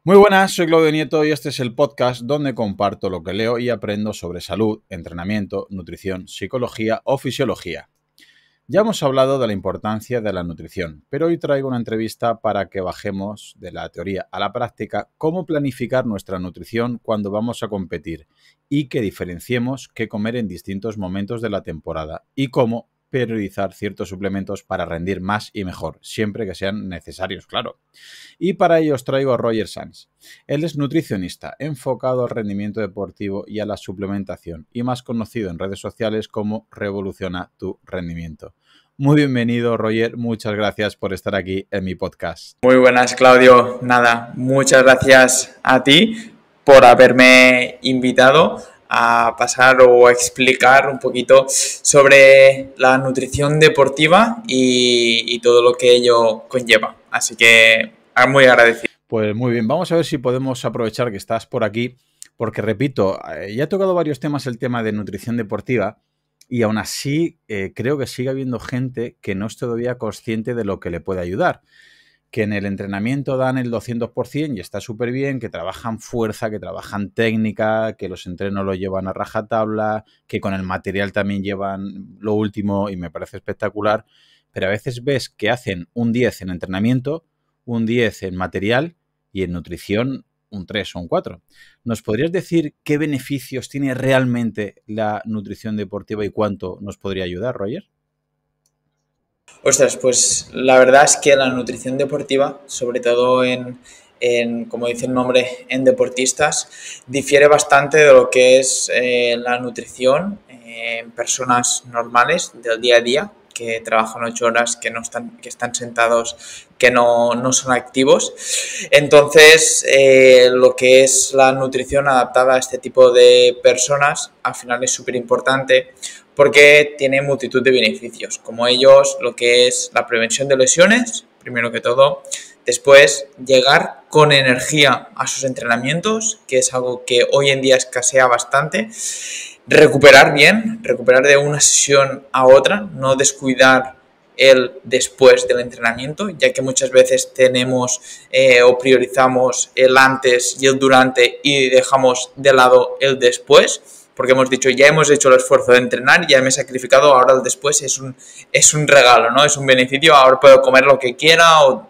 Muy buenas, soy Claudio Nieto y este es el podcast donde comparto lo que leo y aprendo sobre salud, entrenamiento, nutrición, psicología o fisiología. Ya hemos hablado de la importancia de la nutrición, pero hoy traigo una entrevista para que bajemos de la teoría a la práctica cómo planificar nuestra nutrición cuando vamos a competir y que diferenciemos qué comer en distintos momentos de la temporada y cómo priorizar ciertos suplementos para rendir más y mejor, siempre que sean necesarios, claro. Y para ello os traigo a Roger Sanz. Él es nutricionista, enfocado al rendimiento deportivo y a la suplementación, y más conocido en redes sociales como Revoluciona tu Rendimiento. Muy bienvenido, Roger. Muchas gracias por estar aquí en mi podcast. Muy buenas, Claudio. Nada, muchas gracias a ti por haberme invitado a pasar o a explicar un poquito sobre la nutrición deportiva y todo lo que ello conlleva. Así que muy agradecido. Pues muy bien, vamos a ver si podemos aprovechar que estás por aquí, porque repito, ya he tocado varios temas el tema de nutrición deportiva y aún así creo que sigue habiendo gente que no es todavía consciente de lo que le puede ayudar. Que en el entrenamiento dan el 200% y está súper bien, que trabajan fuerza, que trabajan técnica, que los entrenos lo llevan a rajatabla, que con el material también llevan lo último y me parece espectacular, pero a veces ves que hacen un 10 en entrenamiento, un 10 en material y en nutrición un 3 o un 4. ¿Nos podrías decir qué beneficios tiene realmente la nutrición deportiva y cuánto nos podría ayudar, Roger? Ostras, pues la verdad es que la nutrición deportiva, sobre todo como dice el nombre, en deportistas, difiere bastante de lo que es la nutrición en personas normales del día a día, que trabajan 8 horas, que están sentados, que no son activos. Entonces, lo que es la nutrición adaptada a este tipo de personas, al final es súper importante porque tiene multitud de beneficios, como ellos lo que es la prevención de lesiones, primero que todo, después llegar con energía a sus entrenamientos, que es algo que hoy en día escasea bastante, recuperar bien, recuperar de una sesión a otra, no descuidar el después del entrenamiento, ya que muchas veces tenemos o priorizamos el antes y el durante y dejamos de lado el después, porque hemos dicho, ya hemos hecho el esfuerzo de entrenar, ya me he sacrificado, ahora el después es un regalo, ¿no? Es un beneficio, ahora puedo comer lo que quiera o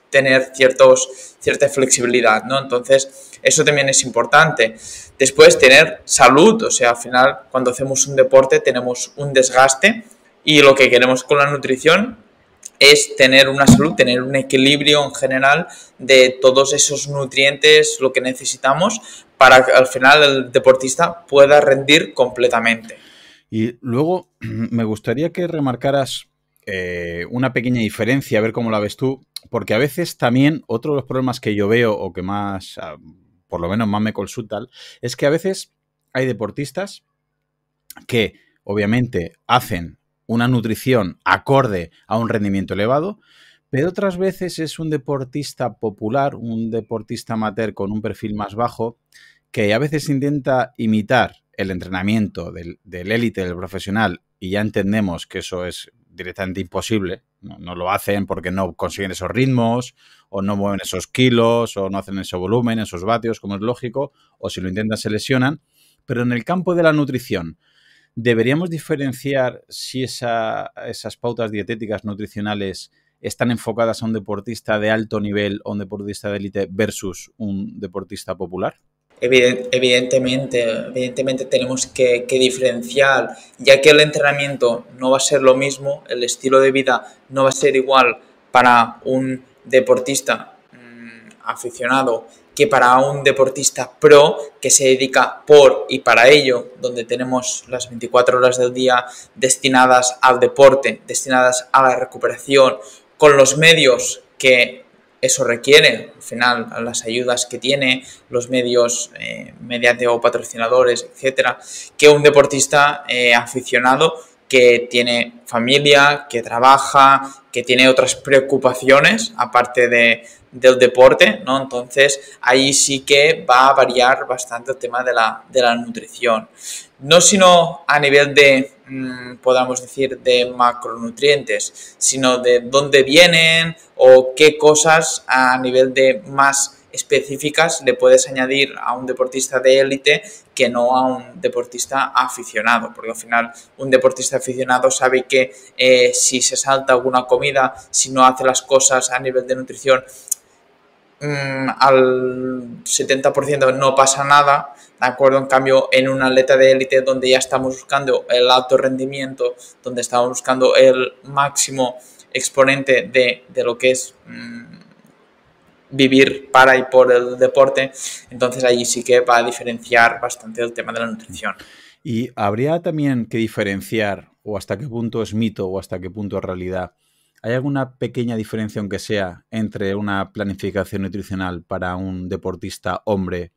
tener cierta flexibilidad, ¿no? Entonces, eso también es importante. Después, tener salud, o sea, al final, cuando hacemos un deporte tenemos un desgaste y lo que queremos con la nutrición es tener una salud, tener un equilibrio en general de todos esos nutrientes, lo que necesitamos para que al final el deportista pueda rendir completamente. Y luego me gustaría que remarcaras una pequeña diferencia, a ver cómo la ves tú, porque a veces también otro de los problemas que yo veo o que más, por lo menos más me consultan, es que a veces hay deportistas que obviamente hacen una nutrición acorde a un rendimiento elevado, pero otras veces es un deportista popular, un deportista amateur con un perfil más bajo, que a veces intenta imitar el entrenamiento del élite, del profesional, y ya entendemos que eso es directamente imposible. No lo hacen porque no consiguen esos ritmos, o no mueven esos kilos, o no hacen ese volumen, esos vatios, como es lógico, o si lo intentan se lesionan. Pero en el campo de la nutrición, ¿deberíamos diferenciar si esas pautas dietéticas nutricionales están enfocadas a un deportista de alto nivel o un deportista de élite versus un deportista popular? Evidentemente tenemos que diferenciar, ya que el entrenamiento no va a ser lo mismo, el estilo de vida no va a ser igual para un deportista aficionado que para un deportista pro que se dedica por y para ello, donde tenemos las 24 horas del día destinadas al deporte, destinadas a la recuperación, con los medios que eso requiere, al final, las ayudas que tiene, los medios mediante o patrocinadores, etcétera, que un deportista aficionado que tiene familia, que trabaja, que tiene otras preocupaciones aparte del deporte, ¿no? Entonces ahí sí que va a variar bastante el tema de la nutrición. No sino a nivel de, podamos decir, de macronutrientes, sino de dónde vienen o qué cosas a nivel de más específicas le puedes añadir a un deportista de élite que no a un deportista aficionado, porque al final un deportista aficionado sabe que si se salta alguna comida, si no hace las cosas a nivel de nutrición, al 70% no pasa nada, ¿de acuerdo? En cambio, en un atleta de élite donde ya estamos buscando el alto rendimiento, donde estamos buscando el máximo exponente de lo que es vivir para y por el deporte, entonces allí sí que va a diferenciar bastante el tema de la nutrición. Y habría también que diferenciar, o hasta qué punto es mito o hasta qué punto es realidad. ¿Hay alguna pequeña diferencia, aunque sea, entre una planificación nutricional para un deportista hombre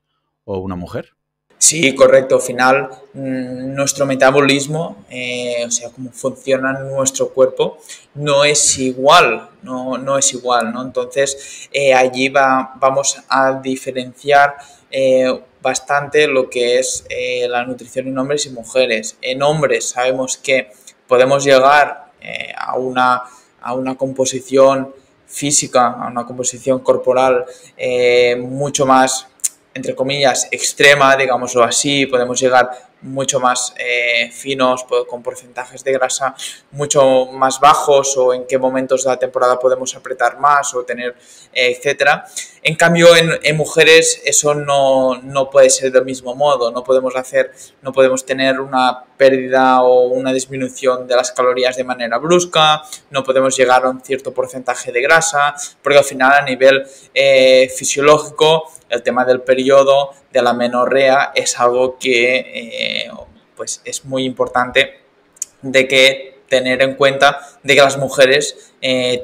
o una mujer? Sí, correcto. Al final, nuestro metabolismo, o sea, cómo funciona nuestro cuerpo, no es igual, no es igual, ¿no? Entonces, allí vamos a diferenciar bastante lo que es la nutrición en hombres y mujeres. En hombres sabemos que podemos llegar a una composición física, a una composición corporal mucho más, entre comillas, extrema, digámoslo así. Podemos llegar mucho más finos, con porcentajes de grasa mucho más bajos, o en qué momentos de la temporada podemos apretar más o tener, etcétera. En cambio, en mujeres eso no puede ser del mismo modo. No podemos tener una pérdida o una disminución de las calorías de manera brusca, no podemos llegar a un cierto porcentaje de grasa, porque al final a nivel fisiológico el tema del periodo, de la menorrea, es algo que pues es muy importante de que tener en cuenta de que las mujeres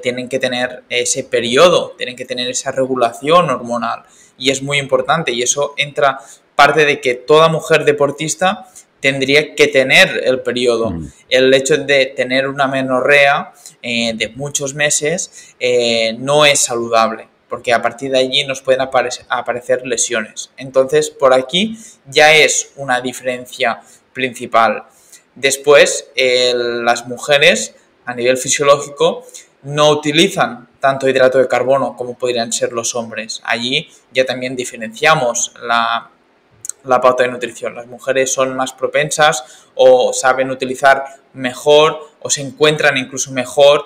tienen que tener ese periodo, tienen que tener esa regulación hormonal, y es muy importante, y eso entra parte de que toda mujer deportista tendría que tener el periodo. El hecho de tener una menorrea de muchos meses no es saludable, porque a partir de allí nos pueden aparecer lesiones. Entonces, por aquí ya es una diferencia principal. Después, las mujeres a nivel fisiológico no utilizan tanto hidrato de carbono como podrían ser los hombres. Allí ya también diferenciamos la pauta de nutrición. Las mujeres son más propensas o saben utilizar mejor o se encuentran incluso mejor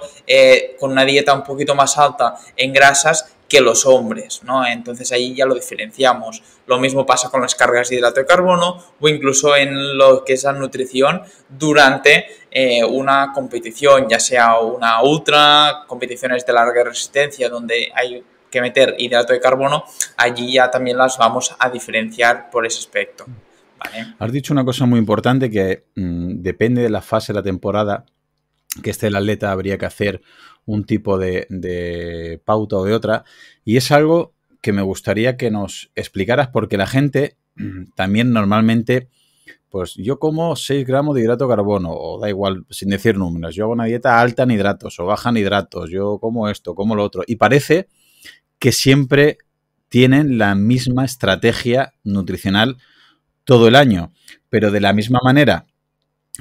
con una dieta un poquito más alta en grasas que los hombres, ¿no? Entonces ahí ya lo diferenciamos. Lo mismo pasa con las cargas de hidrato de carbono o incluso en lo que es la nutrición durante una competición, ya sea una ultra, competiciones de larga resistencia donde hay que meter hidrato de carbono, allí ya también las vamos a diferenciar por ese aspecto. ¿Vale? Has dicho una cosa muy importante que depende de la fase de la temporada que esté el atleta, habría que hacer un tipo de pauta o de otra, y es algo que me gustaría que nos explicaras, porque la gente también normalmente, pues yo como 6 gramos de hidrato de carbono, o da igual, sin decir números, yo hago una dieta alta en hidratos o baja en hidratos, yo como esto, como lo otro, y parece que siempre tienen la misma estrategia nutricional todo el año, pero de la misma manera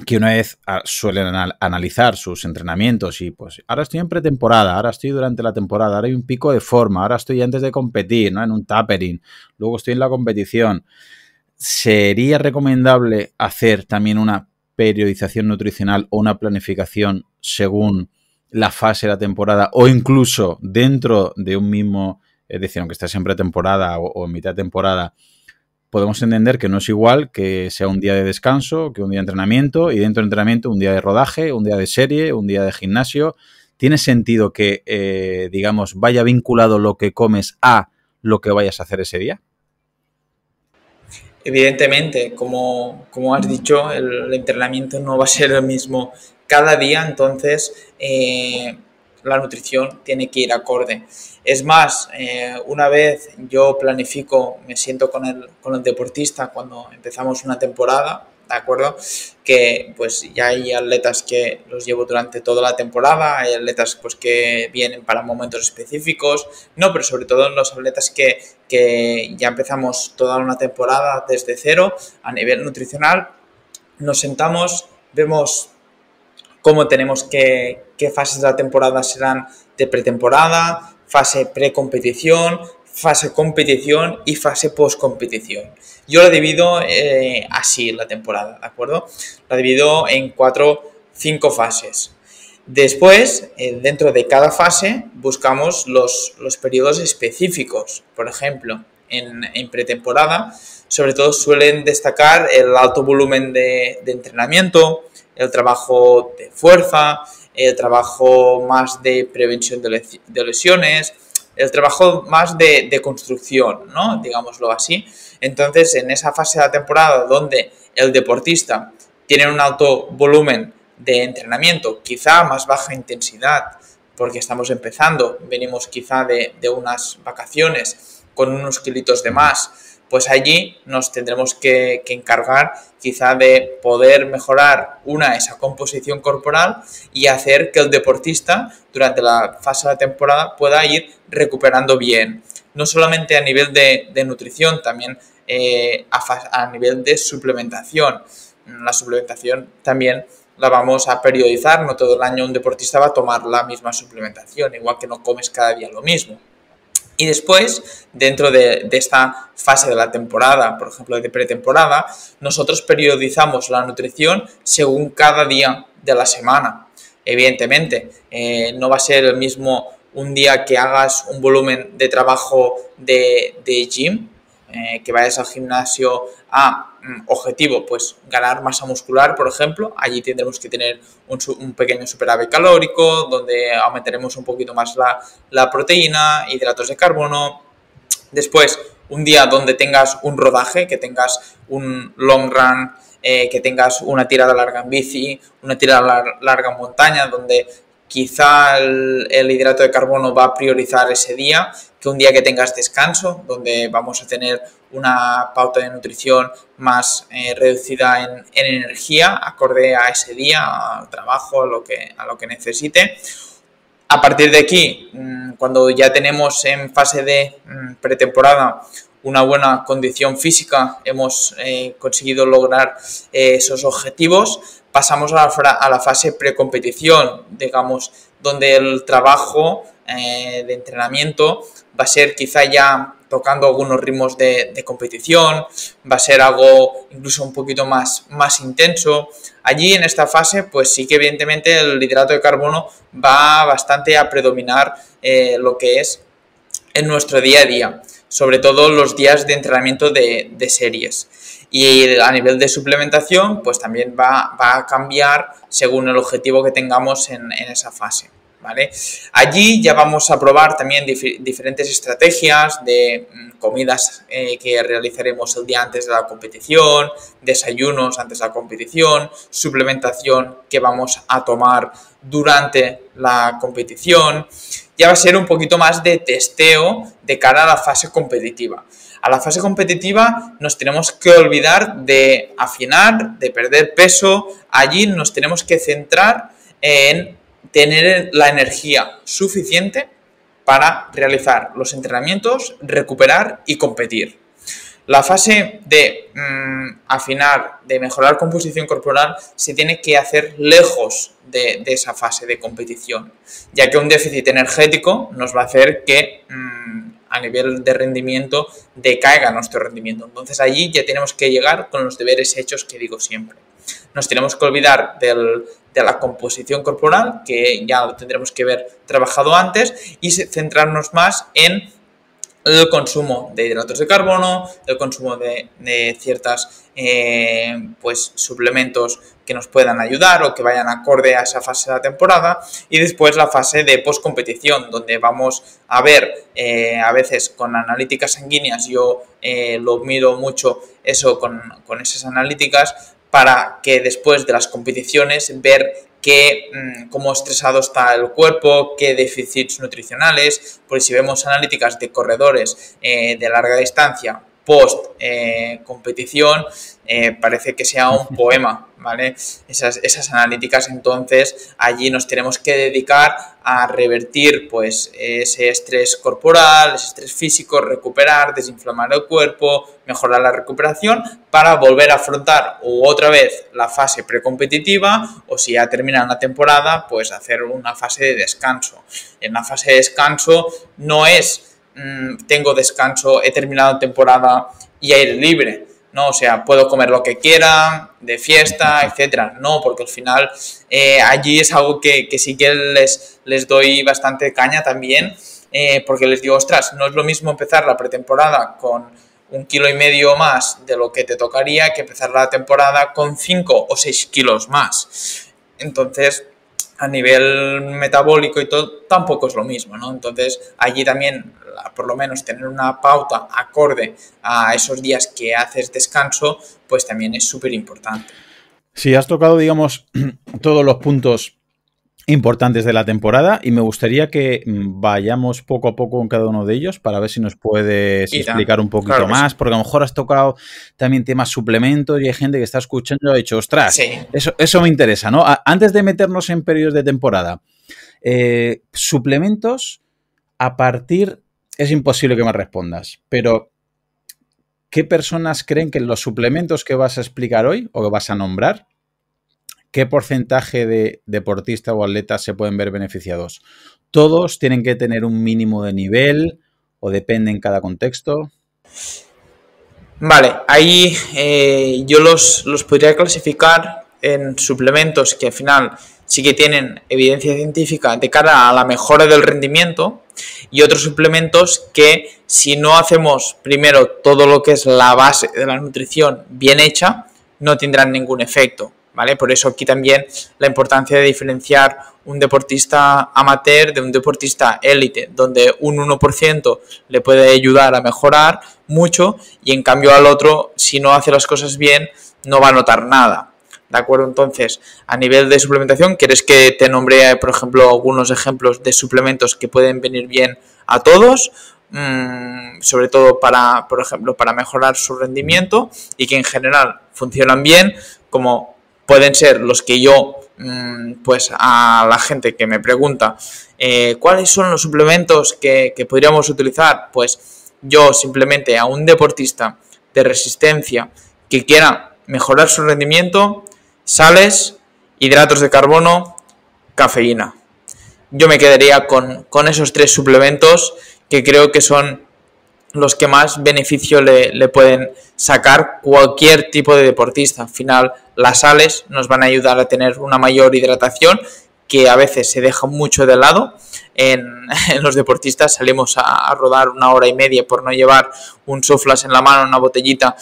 que una vez suelen analizar sus entrenamientos y pues ahora estoy en pretemporada, ahora estoy durante la temporada, ahora hay un pico de forma, ahora estoy antes de competir, ¿no? En un tapering, luego estoy en la competición. ¿Sería recomendable hacer también una periodización nutricional o una planificación según la fase de la temporada o incluso dentro de un mismo, es decir, aunque estés en pretemporada o en mitad de temporada, podemos entender que no es igual que sea un día de descanso, que un día de entrenamiento, y dentro del entrenamiento un día de rodaje, un día de serie, un día de gimnasio? ¿Tiene sentido que, digamos, vaya vinculado lo que comes a lo que vayas a hacer ese día? Evidentemente, como has dicho, el entrenamiento no va a ser el mismo cada día, entonces la nutrición tiene que ir acorde. Es más, una vez yo planifico, me siento con el deportista cuando empezamos una temporada, ¿de acuerdo? Que pues ya hay atletas que los llevo durante toda la temporada, hay atletas pues que vienen para momentos específicos, no, pero sobre todo en los atletas que ya empezamos toda una temporada desde cero a nivel nutricional, nos sentamos, vemos cómo tenemos qué fases de la temporada serán de pretemporada, fase precompetición, fase competición y fase postcompetición. Yo la divido así la temporada, ¿de acuerdo? La divido en 5 fases. Después, dentro de cada fase, buscamos los periodos específicos. Por ejemplo, en pretemporada, sobre todo suelen destacar el alto volumen de entrenamiento, el trabajo de fuerza, el trabajo más de prevención de lesiones, el trabajo más de construcción, ¿no? Digámoslo así. Entonces, en esa fase de la temporada donde el deportista tiene un alto volumen de entrenamiento, quizá más baja intensidad, porque estamos empezando, venimos quizá de unas vacaciones con unos kilitos de más, pues allí nos tendremos que encargar quizá de poder mejorar esa composición corporal y hacer que el deportista durante la fase de la temporada pueda ir recuperando bien, no solamente a nivel de nutrición, también a nivel de suplementación. La suplementación también la vamos a periodizar, no todo el año un deportista va a tomar la misma suplementación, igual que no comes cada día lo mismo. Y después, dentro de esta fase de la temporada, por ejemplo de pretemporada, nosotros periodizamos la nutrición según cada día de la semana. Evidentemente, no va a ser el mismo un día que hagas un volumen de trabajo de gym, que vayas al gimnasio a objetivo, pues ganar masa muscular, por ejemplo. Allí tendremos que tener un pequeño superávit calórico, donde aumentaremos un poquito más la proteína, hidratos de carbono. Después, un día donde tengas un rodaje, que tengas un long run, que tengas una tirada larga en bici, una tirada larga en montaña, donde quizá el hidrato de carbono va a priorizar ese día, que un día que tengas descanso, donde vamos a tener una pauta de nutrición más reducida en energía, acorde a ese día, al trabajo, a lo que necesite. A partir de aquí, cuando ya tenemos en fase de pretemporada una buena condición física, hemos conseguido lograr esos objetivos, pasamos a la fase precompetición, digamos, donde el trabajo de entrenamiento va a ser quizá ya tocando algunos ritmos de competición, va a ser algo incluso un poquito más intenso. Allí en esta fase, pues sí que evidentemente el hidrato de carbono va bastante a predominar lo que es en nuestro día a día, sobre todo los días de entrenamiento de series. Y a nivel de suplementación, pues también va a cambiar según el objetivo que tengamos en esa fase, ¿vale? Allí ya vamos a probar también diferentes estrategias de comidas que realizaremos el día antes de la competición, desayunos antes de la competición, suplementación que vamos a tomar durante la competición. Ya va a ser un poquito más de testeo de cara a la fase competitiva. A la fase competitiva nos tenemos que olvidar de afinar, de perder peso. Allí nos tenemos que centrar en tener la energía suficiente para realizar los entrenamientos, recuperar y competir. La fase de afinar, de mejorar composición corporal, se tiene que hacer lejos de esa fase de competición, ya que un déficit energético nos va a hacer que a nivel de rendimiento decaiga nuestro rendimiento. Entonces allí ya tenemos que llegar con los deberes hechos que digo siempre. Nos tenemos que olvidar de la composición corporal, que ya lo tendremos que ver trabajado antes, y centrarnos más en el consumo de hidratos de carbono, el consumo de ciertas pues suplementos que nos puedan ayudar o que vayan acorde a esa fase de la temporada, y después la fase de postcompetición, donde vamos a ver a veces con analíticas sanguíneas. Yo lo miro mucho eso con esas analíticas, para que después de las competiciones ver cómo estresado está el cuerpo, qué déficits nutricionales, porque si vemos analíticas de corredores de larga distancia, post competición parece que sea un poema, ¿vale? Esas analíticas, entonces allí nos tenemos que dedicar a revertir pues ese estrés corporal, ese estrés físico, recuperar, desinflamar el cuerpo, mejorar la recuperación para volver a afrontar otra vez la fase precompetitiva, o si ya termina la temporada, pues hacer una fase de descanso. En la fase de descanso no es tengo descanso, he terminado temporada y aire libre, ¿no? O sea, puedo comer lo que quiera, de fiesta, etcétera. No, porque al final allí es algo que sí que les doy bastante caña también, porque les digo, ostras, no es lo mismo empezar la pretemporada con 1,5 kilos más de lo que te tocaría que empezar la temporada con 5 o 6 kilos más. Entonces, a nivel metabólico y todo, tampoco es lo mismo, ¿no? Entonces, allí también, por lo menos, tener una pauta acorde a esos días que haces descanso, pues también es súper importante. Sí, has tocado, digamos, todos los puntos importantes de la temporada y me gustaría que vayamos poco a poco en cada uno de ellos para ver si nos puedes explicar un poquito más, porque a lo mejor has tocado también temas suplementos y hay gente que está escuchando y ha dicho, ostras, sí, eso me interesa, ¿no? Antes de meternos en periodos de temporada, suplementos, a partir, es imposible que me respondas, pero ¿qué personas creen que los suplementos que vas a explicar hoy o que vas a nombrar, qué porcentaje de deportistas o atletas se pueden ver beneficiados? ¿Todos tienen que tener un mínimo de nivel o depende en cada contexto? Vale, ahí yo los podría clasificar en suplementos que al final sí que tienen evidencia científica de cara a la mejora del rendimiento, y otros suplementos que, si no hacemos primero todo lo que es la base de la nutrición bien hecha, no tendrán ningún efecto, ¿vale? Por eso aquí también la importancia de diferenciar un deportista amateur de un deportista élite, donde un 1% le puede ayudar a mejorar mucho y en cambio al otro, si no hace las cosas bien, no va a notar nada. ¿De acuerdo? Entonces, a nivel de suplementación, ¿quieres que te nombre, por ejemplo, algunos ejemplos de suplementos que pueden venir bien a todos? Sobre todo para, por ejemplo, para mejorar su rendimiento y que en general funcionan bien, como pueden ser los que yo, pues a la gente que me pregunta ¿cuáles son los suplementos que podríamos utilizar? Pues yo simplemente a un deportista de resistencia que quiera mejorar su rendimiento, sales, hidratos de carbono, cafeína. Yo me quedaría con esos 3 suplementos que creo que son los que más beneficio le pueden sacar cualquier tipo de deportista. Al final, las sales nos van a ayudar a tener una mayor hidratación, que a veces se deja mucho de lado. En los deportistas salimos a rodar 1 hora y media por no llevar un Soflas en la mano, una botellita,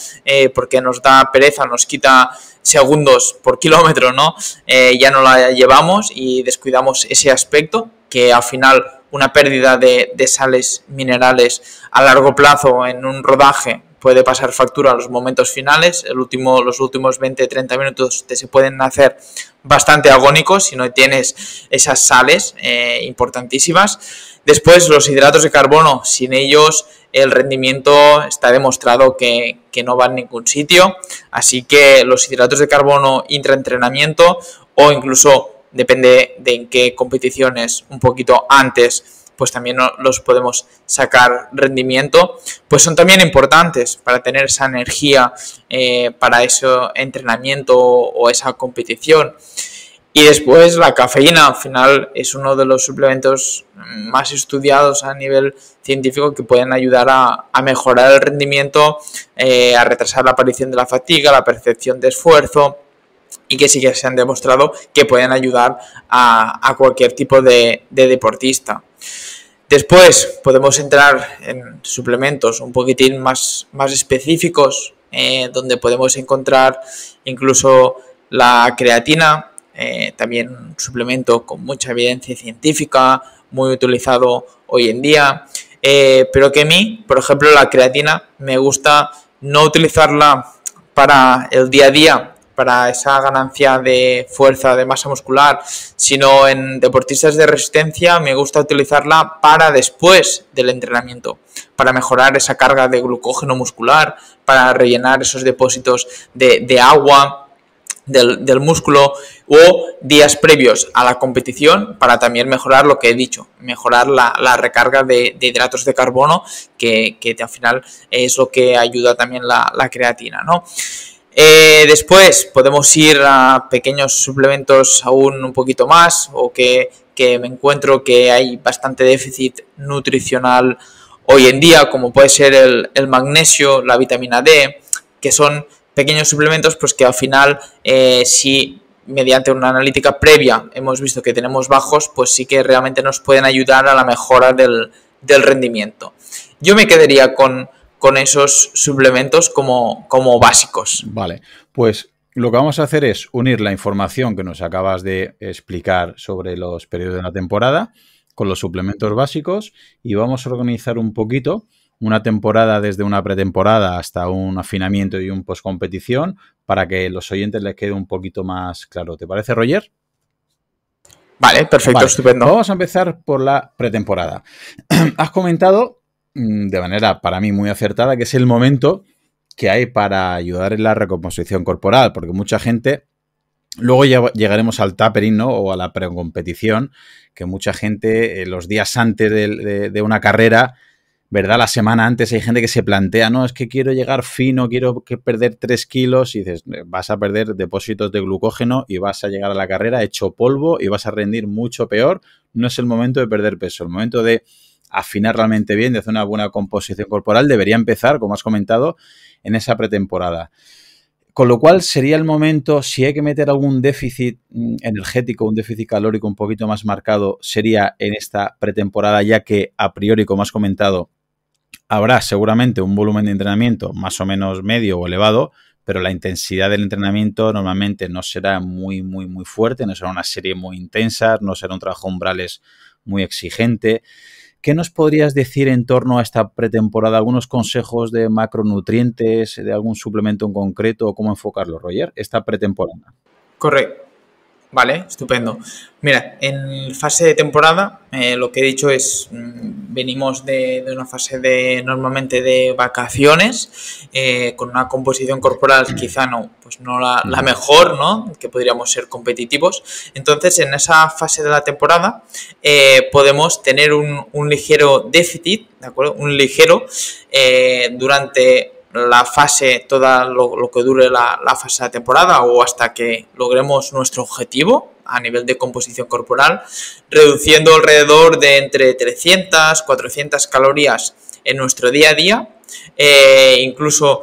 porque nos da pereza, nos quita segundos por kilómetro, ¿no? Ya no la llevamos y descuidamos ese aspecto, que al final una pérdida de sales minerales a largo plazo en un rodaje puede pasar factura a los momentos finales. Los últimos 20-30 minutos te se pueden hacer bastante agónicos si no tienes esas sales importantísimas. Después, los hidratos de carbono, sin ellos el rendimiento está demostrado que no va a ningún sitio. Así que los hidratos de carbono intraentrenamiento, o incluso, depende de en qué competiciones, un poquito antes, pues también los podemos sacar rendimiento, pues son también importantes para tener esa energía para ese entrenamiento o esa competición. Y después la cafeína, al final, es uno de los suplementos más estudiados a nivel científico que pueden ayudar a mejorar el rendimiento, a retrasar la aparición de la fatiga, la percepción de esfuerzo, y que sí que se han demostrado que pueden ayudar a cualquier tipo de deportista. Después podemos entrar en suplementos un poquitín más específicos, donde podemos encontrar incluso la creatina, también un suplemento con mucha evidencia científica, muy utilizado hoy en día, pero que a mí, por ejemplo, la creatina me gusta no utilizarla para el día a día, para esa ganancia de fuerza, de masa muscular, sino en deportistas de resistencia me gusta utilizarla para después del entrenamiento, para mejorar esa carga de glucógeno muscular, para rellenar esos depósitos de agua del músculo, o días previos a la competición para también mejorar lo que he dicho, mejorar la recarga de hidratos de carbono, que al final es lo que ayuda también la creatina, ¿no? Después podemos ir a pequeños suplementos aún un poquito más, o que me encuentro que hay bastante déficit nutricional hoy en día, como puede ser el magnesio, la vitamina D, que son pequeños suplementos pues que al final si mediante una analítica previa hemos visto que tenemos bajos, pues sí que realmente nos pueden ayudar a la mejora del rendimiento. Yo me quedaría con esos suplementos como básicos. Vale, pues lo que vamos a hacer es unir la información que nos acabas de explicar sobre los periodos de la temporada con los suplementos básicos, y vamos a organizar un poquito una temporada desde una pretemporada hasta un afinamiento y un postcompetición para que los oyentes les quede un poquito más claro. ¿Te parece, Roger? Vale, perfecto, vale. Estupendo. Vamos a empezar por la pretemporada. Has comentado de manera para mí muy acertada que es el momento que hay para ayudar en la recomposición corporal, porque mucha gente, luego ya llegaremos al tapering, ¿no? O a la precompetición, que mucha gente los días antes de una carrera, ¿verdad? La semana antes hay gente que se plantea, no, es que quiero llegar fino, quiero perder 3 kilos, y dices, vas a perder depósitos de glucógeno y vas a llegar a la carrera hecho polvo y vas a rendir mucho peor. No es el momento de perder peso, el momento de afinar realmente bien, de hacer una buena composición corporal debería empezar, como has comentado, en esa pretemporada. Con lo cual sería el momento, si hay que meter algún déficit energético, un déficit calórico un poquito más marcado, sería en esta pretemporada, ya que a priori, como has comentado, habrá seguramente un volumen de entrenamiento más o menos medio o elevado, pero la intensidad del entrenamiento normalmente no será muy fuerte, no será una serie muy intensa, no será un trabajo umbrales muy exigente. ¿Qué nos podrías decir en torno a esta pretemporada? ¿Algunos consejos de macronutrientes, de algún suplemento en concreto, o cómo enfocarlo, Roger, esta pretemporada? Correcto. Vale, estupendo. Mira, en fase de temporada, lo que he dicho es, venimos de una fase normalmente de vacaciones, con una composición corporal quizá no la mejor, ¿no? Que podríamos ser competitivos. Entonces, en esa fase de la temporada podemos tener un ligero déficit, ¿de acuerdo? Un ligero durante la fase, toda lo que dure la fase de la temporada, o hasta que logremos nuestro objetivo a nivel de composición corporal, reduciendo alrededor de entre 300, 400 calorías en nuestro día a día, incluso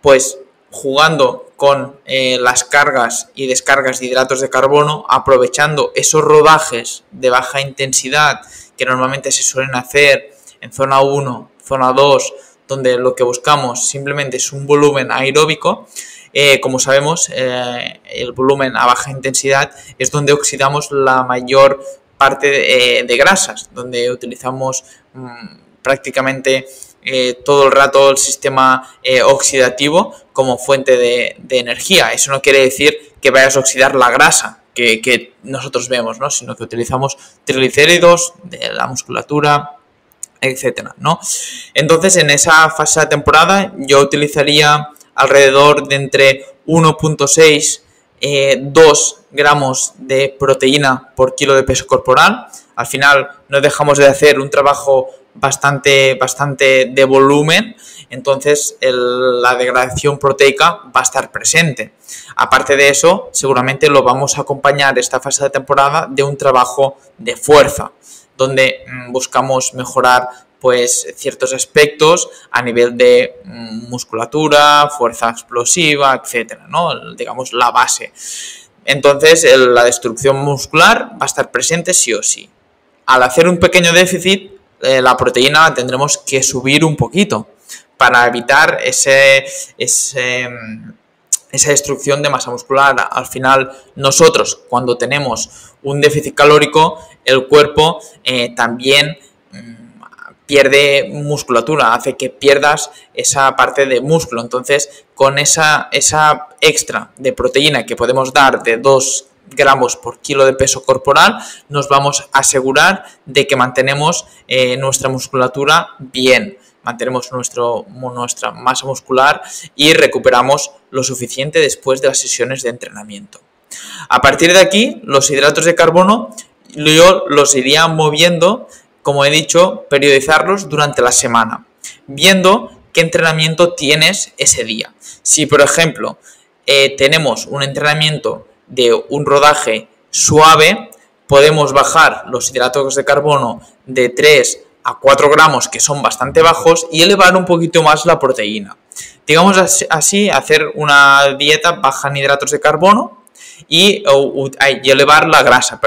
pues jugando con las cargas y descargas de hidratos de carbono, aprovechando esos rodajes de baja intensidad que normalmente se suelen hacer en zona 1, zona 2, donde lo que buscamos simplemente es un volumen aeróbico. Como sabemos, el volumen a baja intensidad es donde oxidamos la mayor parte de grasas, donde utilizamos prácticamente todo el rato el sistema oxidativo como fuente de energía. Eso no quiere decir que vayas a oxidar la grasa que nosotros vemos, ¿no? Sino que utilizamos triglicéridos de la musculatura, etcétera, ¿no? Entonces, en esa fase de temporada yo utilizaría alrededor de entre 1.6 2 gramos de proteína por kilo de peso corporal. Al final no dejamos de hacer un trabajo bastante de volumen, entonces la degradación proteica va a estar presente. Aparte de eso, seguramente lo vamos a acompañar esta fase de temporada de un trabajo de fuerza, donde buscamos mejorar pues ciertos aspectos a nivel de musculatura, fuerza explosiva, etcétera, ¿no? Digamos la base. Entonces la destrucción muscular va a estar presente sí o sí. Al hacer un pequeño déficit, la proteína la tendremos que subir un poquito para evitar esa destrucción de masa muscular. Al final, nosotros, cuando tenemos un déficit calórico, el cuerpo también pierde musculatura, hace que pierdas esa parte de músculo. Entonces, con esa extra de proteína que podemos dar de 2 gramos por kilo de peso corporal, nos vamos a asegurar de que mantenemos nuestra musculatura bien, mantenemos nuestra masa muscular y recuperamos lo suficiente después de las sesiones de entrenamiento. A partir de aquí, los hidratos de carbono yo los iría moviendo, como he dicho, periodizarlos durante la semana, viendo qué entrenamiento tienes ese día. Si, por ejemplo, tenemos un entrenamiento de un rodaje suave, podemos bajar los hidratos de carbono de 3 a 4 gramos, que son bastante bajos, y elevar un poquito más la proteína. Digamos así, hacer una dieta baja en hidratos de carbono y elevar la grasa,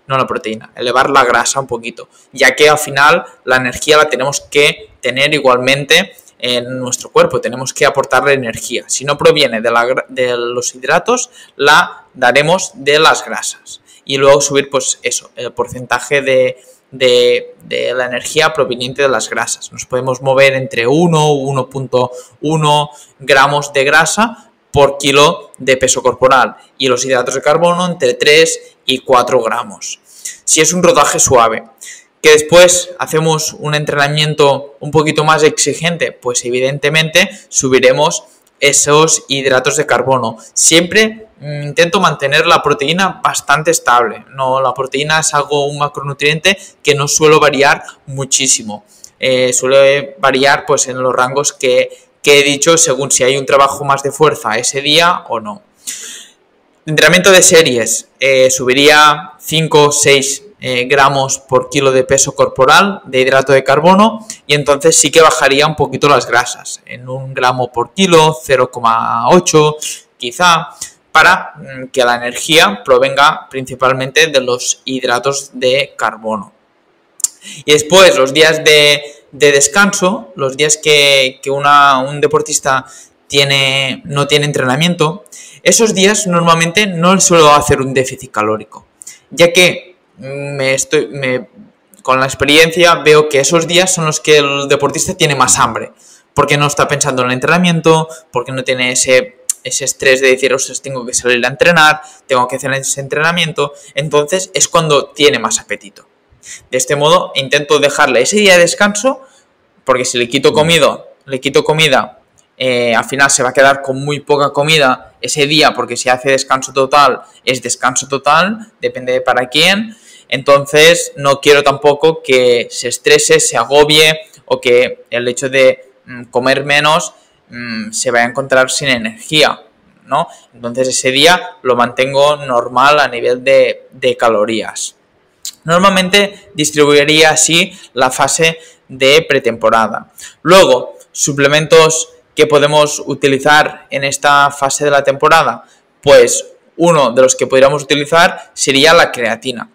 no la proteína, elevar la grasa un poquito, ya que al final la energía la tenemos que tener igualmente en nuestro cuerpo, tenemos que aportarle energía. Si no proviene de los hidratos, la daremos de las grasas. Y luego subir, pues eso, el porcentaje de la energía proveniente de las grasas. Nos podemos mover entre 1 o 1.1 gramos de grasa por kilo de peso corporal y los hidratos de carbono entre 3 y 4 gramos. Si es un rodaje suave, que después hacemos un entrenamiento un poquito más exigente, pues evidentemente subiremos esos hidratos de carbono. Siempre intento mantener la proteína bastante estable. La proteína es un macronutriente que no suele variar muchísimo. Suele variar pues en los rangos que he dicho, según si hay un trabajo más de fuerza ese día o no. Entrenamiento de series, subiría 5 o 6 gramos por kilo de peso corporal de hidrato de carbono, y entonces sí que bajaría un poquito las grasas, en 1 gramo por kilo, 0,8 quizá, para que la energía provenga principalmente de los hidratos de carbono. Y después los días de descanso, los días que un deportista no tiene entrenamiento, esos días normalmente no suelo hacer un déficit calórico, ya que con la experiencia veo que esos días son los que el deportista tiene más hambre, porque no está pensando en el entrenamiento, porque no tiene ese estrés de decir, ostras, tengo que salir a entrenar, tengo que hacer ese entrenamiento. Entonces es cuando tiene más apetito. De este modo intento dejarle ese día de descanso, porque si le quito comida, al final se va a quedar con muy poca comida ese día, porque si hace descanso total, es descanso total, depende de para quién. Entonces no quiero tampoco que se estrese, se agobie, o que el hecho de comer menos se vaya a encontrar sin energía, ¿no? Entonces ese día lo mantengo normal a nivel de calorías. Normalmente distribuiría así la fase de pretemporada. Luego, suplementos que podemos utilizar en esta fase de la temporada, pues uno de los que podríamos utilizar sería la creatina.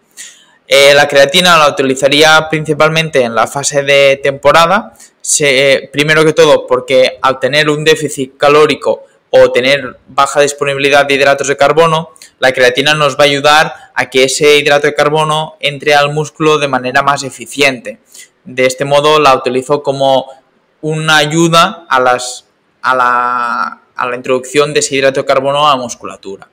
La creatina la utilizaría principalmente en la fase de temporada, primero que todo porque al tener un déficit calórico o tener baja disponibilidad de hidratos de carbono, la creatina nos va a ayudar a que ese hidrato de carbono entre al músculo de manera más eficiente. De este modo la utilizo como una ayuda a la introducción de ese hidrato de carbono a la musculatura.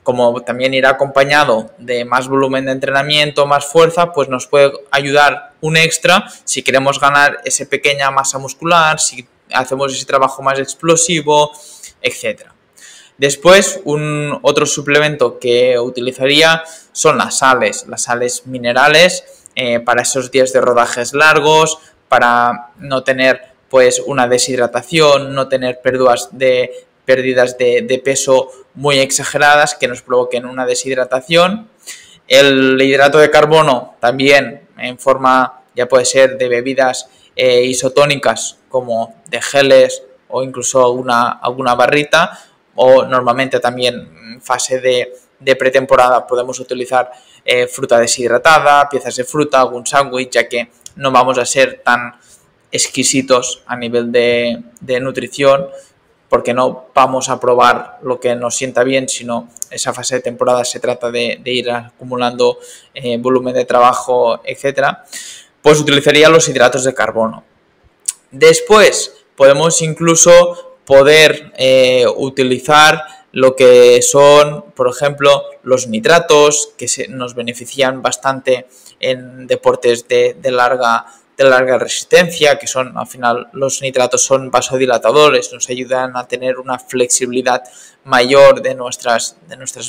Como también irá acompañado de más volumen de entrenamiento, más fuerza, pues nos puede ayudar un extra si queremos ganar esa pequeña masa muscular, si hacemos ese trabajo más explosivo, etc. Después, otro suplemento que utilizaría son las sales minerales, para esos días de rodajes largos, para no tener pues una deshidratación, no tener pérdidas de peso muy exageradas que nos provoquen una deshidratación. El hidrato de carbono también en forma, ya puede ser de bebidas isotónicas como de geles o incluso alguna barrita, o normalmente también en fase de pretemporada podemos utilizar fruta deshidratada, piezas de fruta, algún sándwich, ya que no vamos a ser tan exquisitos a nivel de nutrición, porque no vamos a probar lo que nos sienta bien, sino esa fase de temporada se trata de ir acumulando volumen de trabajo, etc. pues utilizaría los hidratos de carbono. Después podemos incluso utilizar lo que son, por ejemplo, los nitratos, que nos benefician bastante en deportes de larga resistencia, que son, al final, los nitratos son vasodilatadores, nos ayudan a tener una flexibilidad mayor de nuestras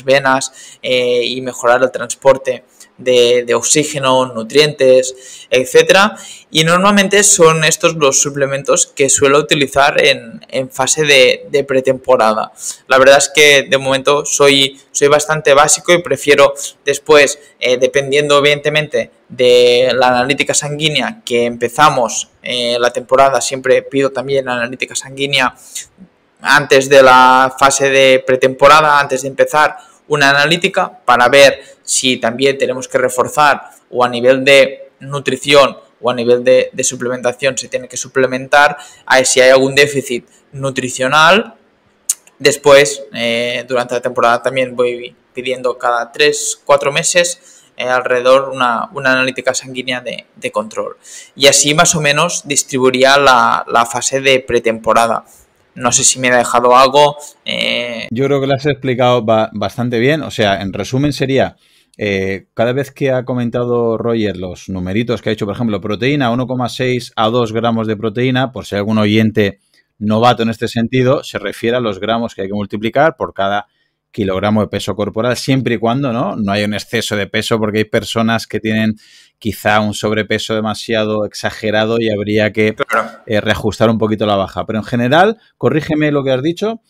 venas y mejorar el transporte de oxígeno, nutrientes, etcétera. Y normalmente son estos los suplementos que suelo utilizar en fase de pretemporada. La verdad es que de momento soy bastante básico y prefiero después, dependiendo evidentemente de la analítica sanguínea que empezamos la temporada, siempre pido también la analítica sanguínea antes de la fase de pretemporada, antes de empezar una analítica, para ver si también tenemos que reforzar, o a nivel de nutrición o a nivel de suplementación se tiene que suplementar, si hay algún déficit nutricional. Después, durante la temporada también voy pidiendo cada 3-4 meses alrededor una analítica sanguínea de control. Y así más o menos distribuiría la fase de pretemporada. No sé si me he dejado algo. Yo creo que lo has explicado bastante bien. O sea, en resumen sería, cada vez que ha comentado Roger los numeritos que ha hecho, por ejemplo, proteína, 1,6 a 2 gramos de proteína, por si hay algún oyente novato en este sentido, se refiere a los gramos que hay que multiplicar por cada kilogramo de peso corporal, siempre y cuando no haya un exceso de peso, porque hay personas que tienen quizá un sobrepeso demasiado exagerado y habría que reajustar un poquito la baja. Pero en general, corrígeme lo que has dicho,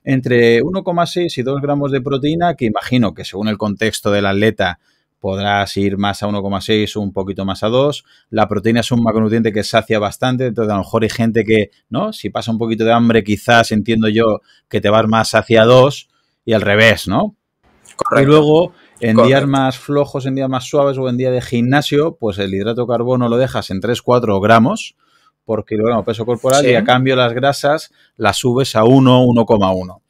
entre 1,6 y 2 gramos de proteína, que imagino que según el contexto del atleta podrás ir más a 1,6 o un poquito más a 2. La proteína es un macronutriente que sacia bastante, entonces a lo mejor hay gente que, ¿no? Si pasa un poquito de hambre, quizás entiendo yo que te vas más hacia 2 y al revés, ¿no? Correcto. Y luego, en días más flojos, en días más suaves o en día de gimnasio, pues el hidrato de carbono lo dejas en 3-4 gramos por kilogramo peso corporal, y a cambio las grasas las subes a 1,1.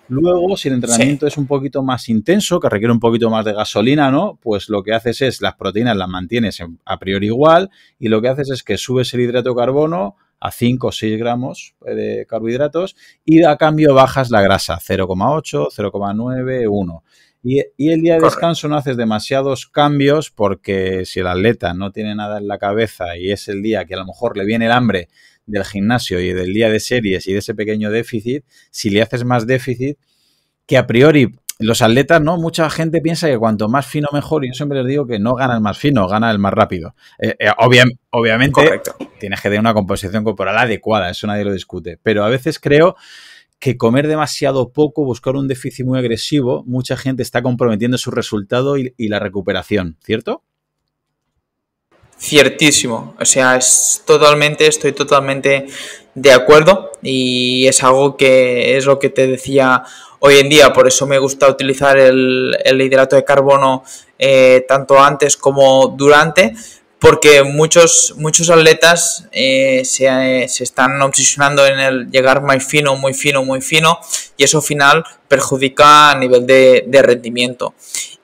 Luego, si el entrenamiento es un poquito más intenso, que requiere un poquito más de gasolina, ¿no? Pues lo que haces es, las proteínas las mantienes a priori igual, y lo que haces es que subes el hidrato de carbono a 5 o 6 gramos de carbohidratos y a cambio bajas la grasa, 0,8, 0,9, 1. Y el día de descanso no haces demasiados cambios, porque si el atleta no tiene nada en la cabeza y es el día que a lo mejor le viene el hambre del gimnasio y del día de series y de ese pequeño déficit, si le haces más déficit, que a priori los atletas, ¿no? Mucha gente piensa que cuanto más fino mejor, y yo siempre les digo que no gana el más fino, gana el más rápido. Obviamente tienes que tener una composición corporal adecuada, eso nadie lo discute, pero a veces creo que comer demasiado poco, buscar un déficit muy agresivo, mucha gente está comprometiendo su resultado y la recuperación, ¿cierto? Ciertísimo, o sea, estoy totalmente de acuerdo, y es algo que es lo que te decía hoy en día. Por eso me gusta utilizar el hidrato de carbono tanto antes como durante, porque muchos atletas se están obsesionando en el llegar muy fino, y eso al final perjudica a nivel de rendimiento.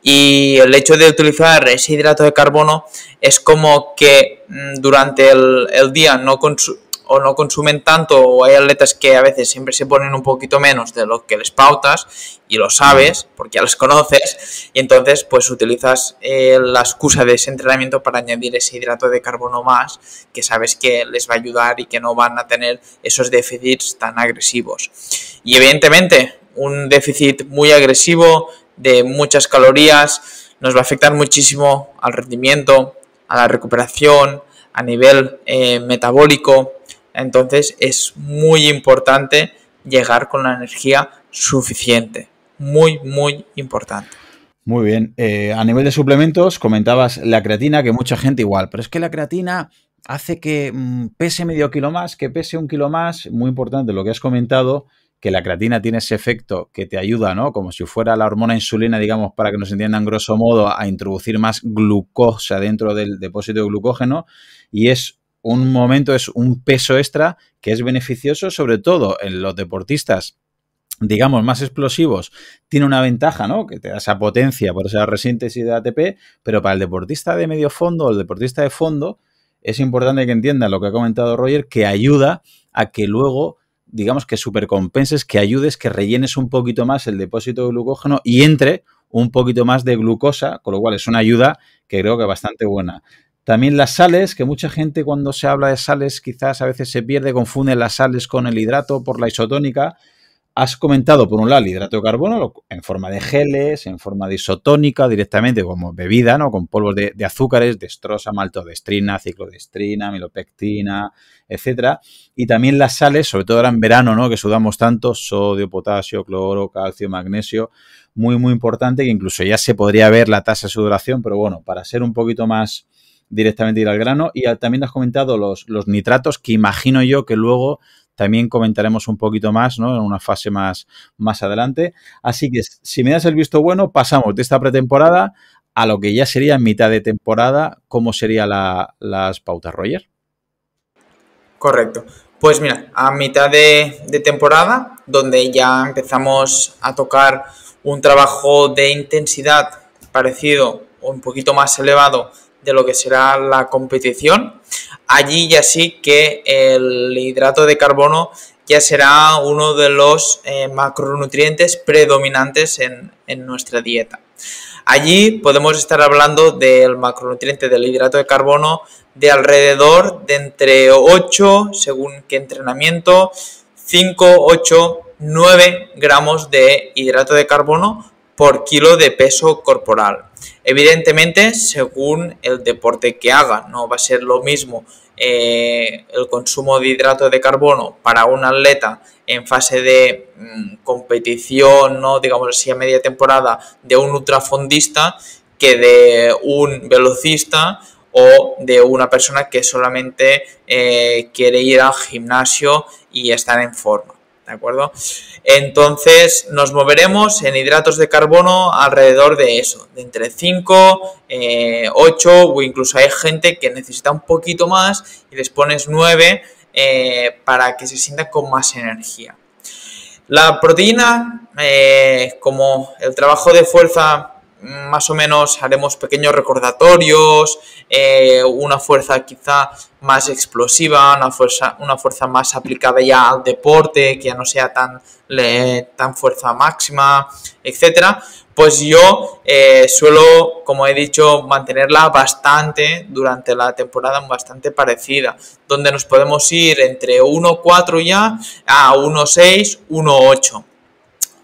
Y el hecho de utilizar ese hidrato de carbono es como que durante el día no consumen tanto, o hay atletas que a veces siempre se ponen un poquito menos de lo que les pautas, y lo sabes porque ya los conoces, y entonces pues utilizas la excusa de ese entrenamiento para añadir ese hidrato de carbono más, que sabes que les va a ayudar y que no van a tener esos déficits tan agresivos. Y evidentemente un déficit muy agresivo de muchas calorías nos va a afectar muchísimo al rendimiento, a la recuperación, a nivel metabólico. Entonces es muy importante llegar con la energía suficiente, muy importante. Muy bien, a nivel de suplementos comentabas la creatina, que mucha gente igual, pero es que la creatina hace que pese medio kilo más, que pese 1 kilo más. Muy importante lo que has comentado, que la creatina tiene ese efecto que te ayuda, ¿no? Como si fuera la hormona insulina, digamos, para que nos entiendan grosso modo, a introducir más glucosa dentro del depósito de glucógeno, y es un peso extra que es beneficioso, sobre todo en los deportistas, digamos, más explosivos. Tiene una ventaja, ¿no? Que te da esa potencia por esa resíntesis de ATP, pero para el deportista de medio fondo o el deportista de fondo, es importante que entiendas lo que ha comentado Roger, que ayuda a que luego, digamos, que supercompenses, que ayudes, que rellenes un poquito más el depósito de glucógeno y entre un poquito más de glucosa, con lo cual es una ayuda que creo que es bastante buena. También las sales, que mucha gente cuando se habla de sales quizás a veces se pierde, confunde las sales con el hidrato por la isotónica. Has comentado, por un lado, el hidrato de carbono en forma de geles, en forma de isotónica, directamente como bebida, ¿no? Con polvos de azúcares, dextrosa, maltodextrina, ciclodestrina, milopectina, etcétera. Y también las sales, sobre todo ahora en verano, ¿no? Que sudamos tanto, sodio, potasio, cloro, calcio, magnesio. Muy, muy importante, que incluso ya se podría ver la tasa de sudoración, pero bueno, para ser un poquito más directamente ir al grano. Y también has comentado los nitratos, que imagino yo que luego también comentaremos un poquito más, ¿no? En una fase más adelante. Así que, si me das el visto bueno, pasamos de esta pretemporada a lo que ya sería en mitad de temporada. ¿Cómo serían las pautas, Roger? Correcto. Pues mira, a mitad de temporada, donde ya empezamos a tocar un trabajo de intensidad parecido o un poquito más elevado de lo que será la competición, allí ya sí que el hidrato de carbono ya será uno de los macronutrientes predominantes en nuestra dieta. Allí podemos estar hablando del macronutriente del hidrato de carbono de alrededor de entre 8, según qué entrenamiento, 5, 8, 9 gramos de hidrato de carbono por kilo de peso corporal. Evidentemente, según el deporte que haga, no va a ser lo mismo el consumo de hidrato de carbono para un atleta en fase de competición, ¿no? Digamos así, a media temporada, de un ultrafondista que de un velocista o de una persona que solamente quiere ir al gimnasio y estar en forma. ¿De acuerdo? Entonces nos moveremos en hidratos de carbono alrededor de eso, de entre 5, 8 o incluso hay gente que necesita un poquito más y les pones 9 para que se sientan con más energía. La proteína, como el trabajo de fuerza, más o menos haremos pequeños recordatorios, una fuerza quizá más explosiva, una fuerza más aplicada ya al deporte, que ya no sea tan fuerza máxima, etcétera. Pues yo suelo, como he dicho, mantenerla bastante durante la temporada, bastante parecida, donde nos podemos ir entre 1,4 ya a 1,6, 1,8.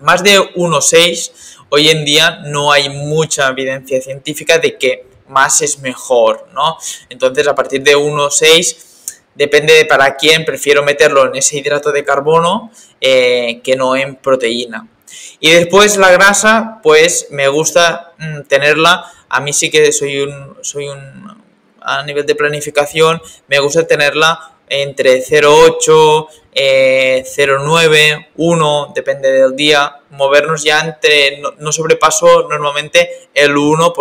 Más de 1,6 hoy en día no hay mucha evidencia científica de que más es mejor, ¿no? Entonces, a partir de 1,6 depende de para quién, prefiero meterlo en ese hidrato de carbono que no en proteína. Y después la grasa, pues me gusta tenerla, a mí sí que soy un a nivel de planificación, me gusta tenerla entre 0,8, 0,9, 1, depende del día, movernos ya entre, no sobrepaso normalmente el 1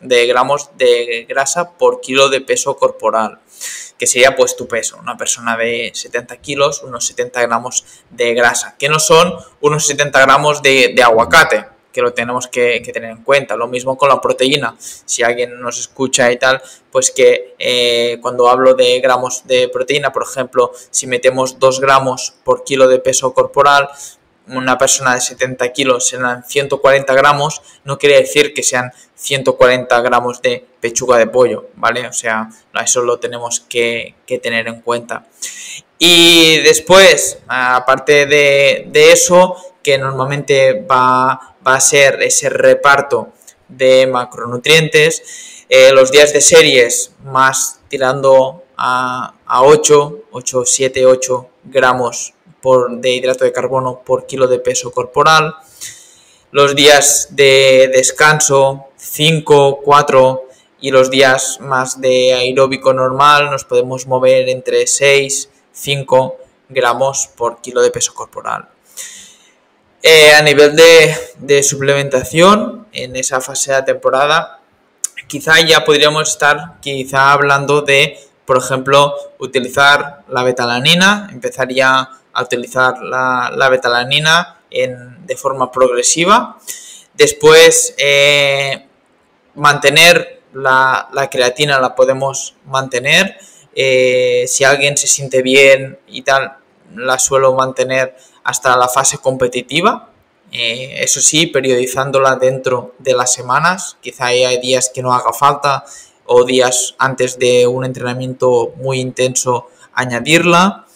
de gramos de grasa por kilo de peso corporal, que sería pues tu peso, una persona de 70 kilos, unos 70 gramos de grasa, que no son unos 70 gramos de aguacate, que lo tenemos que tener en cuenta. Lo mismo con la proteína. Si alguien nos escucha y tal, pues que cuando hablo de gramos de proteína, por ejemplo, si metemos 2 gramos por kilo de peso corporal, una persona de 70 kilos serán 140 gramos, no quiere decir que sean 140 gramos de pechuga de pollo, ¿vale? O sea, eso lo tenemos que tener en cuenta. Y después, aparte de eso, que normalmente va a ser ese reparto de macronutrientes, los días de series más tirando a 8, 7, 8 gramos de hidrato de carbono por kilo de peso corporal. Los días de descanso 5, 4 y los días más de aeróbico normal nos podemos mover entre 6, 5 gramos por kilo de peso corporal. A nivel de suplementación, en esa fase de la temporada, quizá ya podríamos estar hablando de, por ejemplo, utilizar la betalanina, empezaría a utilizar la betalanina de forma progresiva. Después, mantener la creatina la podemos mantener. Si alguien se siente bien y tal, la suelo mantener hasta la fase competitiva. Eso sí, periodizándola dentro de las semanas. Quizá hay días que no haga falta o días antes de un entrenamiento muy intenso añadirla.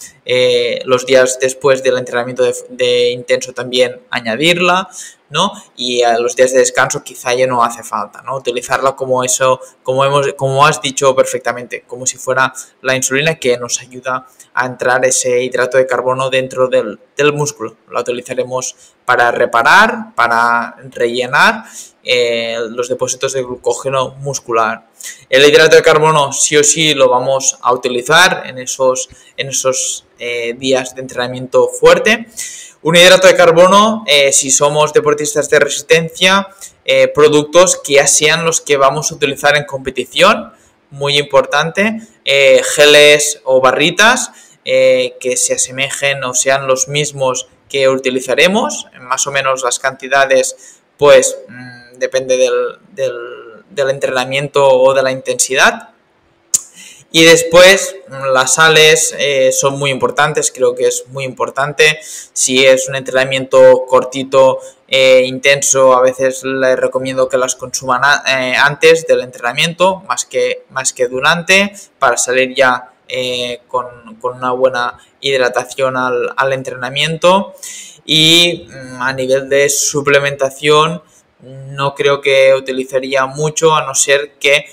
Los días después del entrenamiento de intenso también añadirla, ¿no? Y a los días de descanso quizá ya no hace falta, ¿no? Utilizarla como eso, como has dicho perfectamente, como si fuera la insulina que nos ayuda a entrar ese hidrato de carbono dentro del músculo. La utilizaremos para reparar, para rellenar los depósitos de glucógeno muscular. El hidrato de carbono sí o sí lo vamos a utilizar en esos días de entrenamiento fuerte. Un hidrato de carbono, si somos deportistas de resistencia, productos que ya sean los que vamos a utilizar en competición, muy importante, geles o barritas que se asemejen o sean los mismos que utilizaremos, más o menos las cantidades, pues depende del entrenamiento o de la intensidad. Y después las sales son muy importantes, creo que es muy importante. Si es un entrenamiento cortito, intenso, a veces les recomiendo que las consuman antes del entrenamiento, más que durante, para salir ya con una buena hidratación al entrenamiento. Y a nivel de suplementación, no creo que utilizaría mucho, a no ser que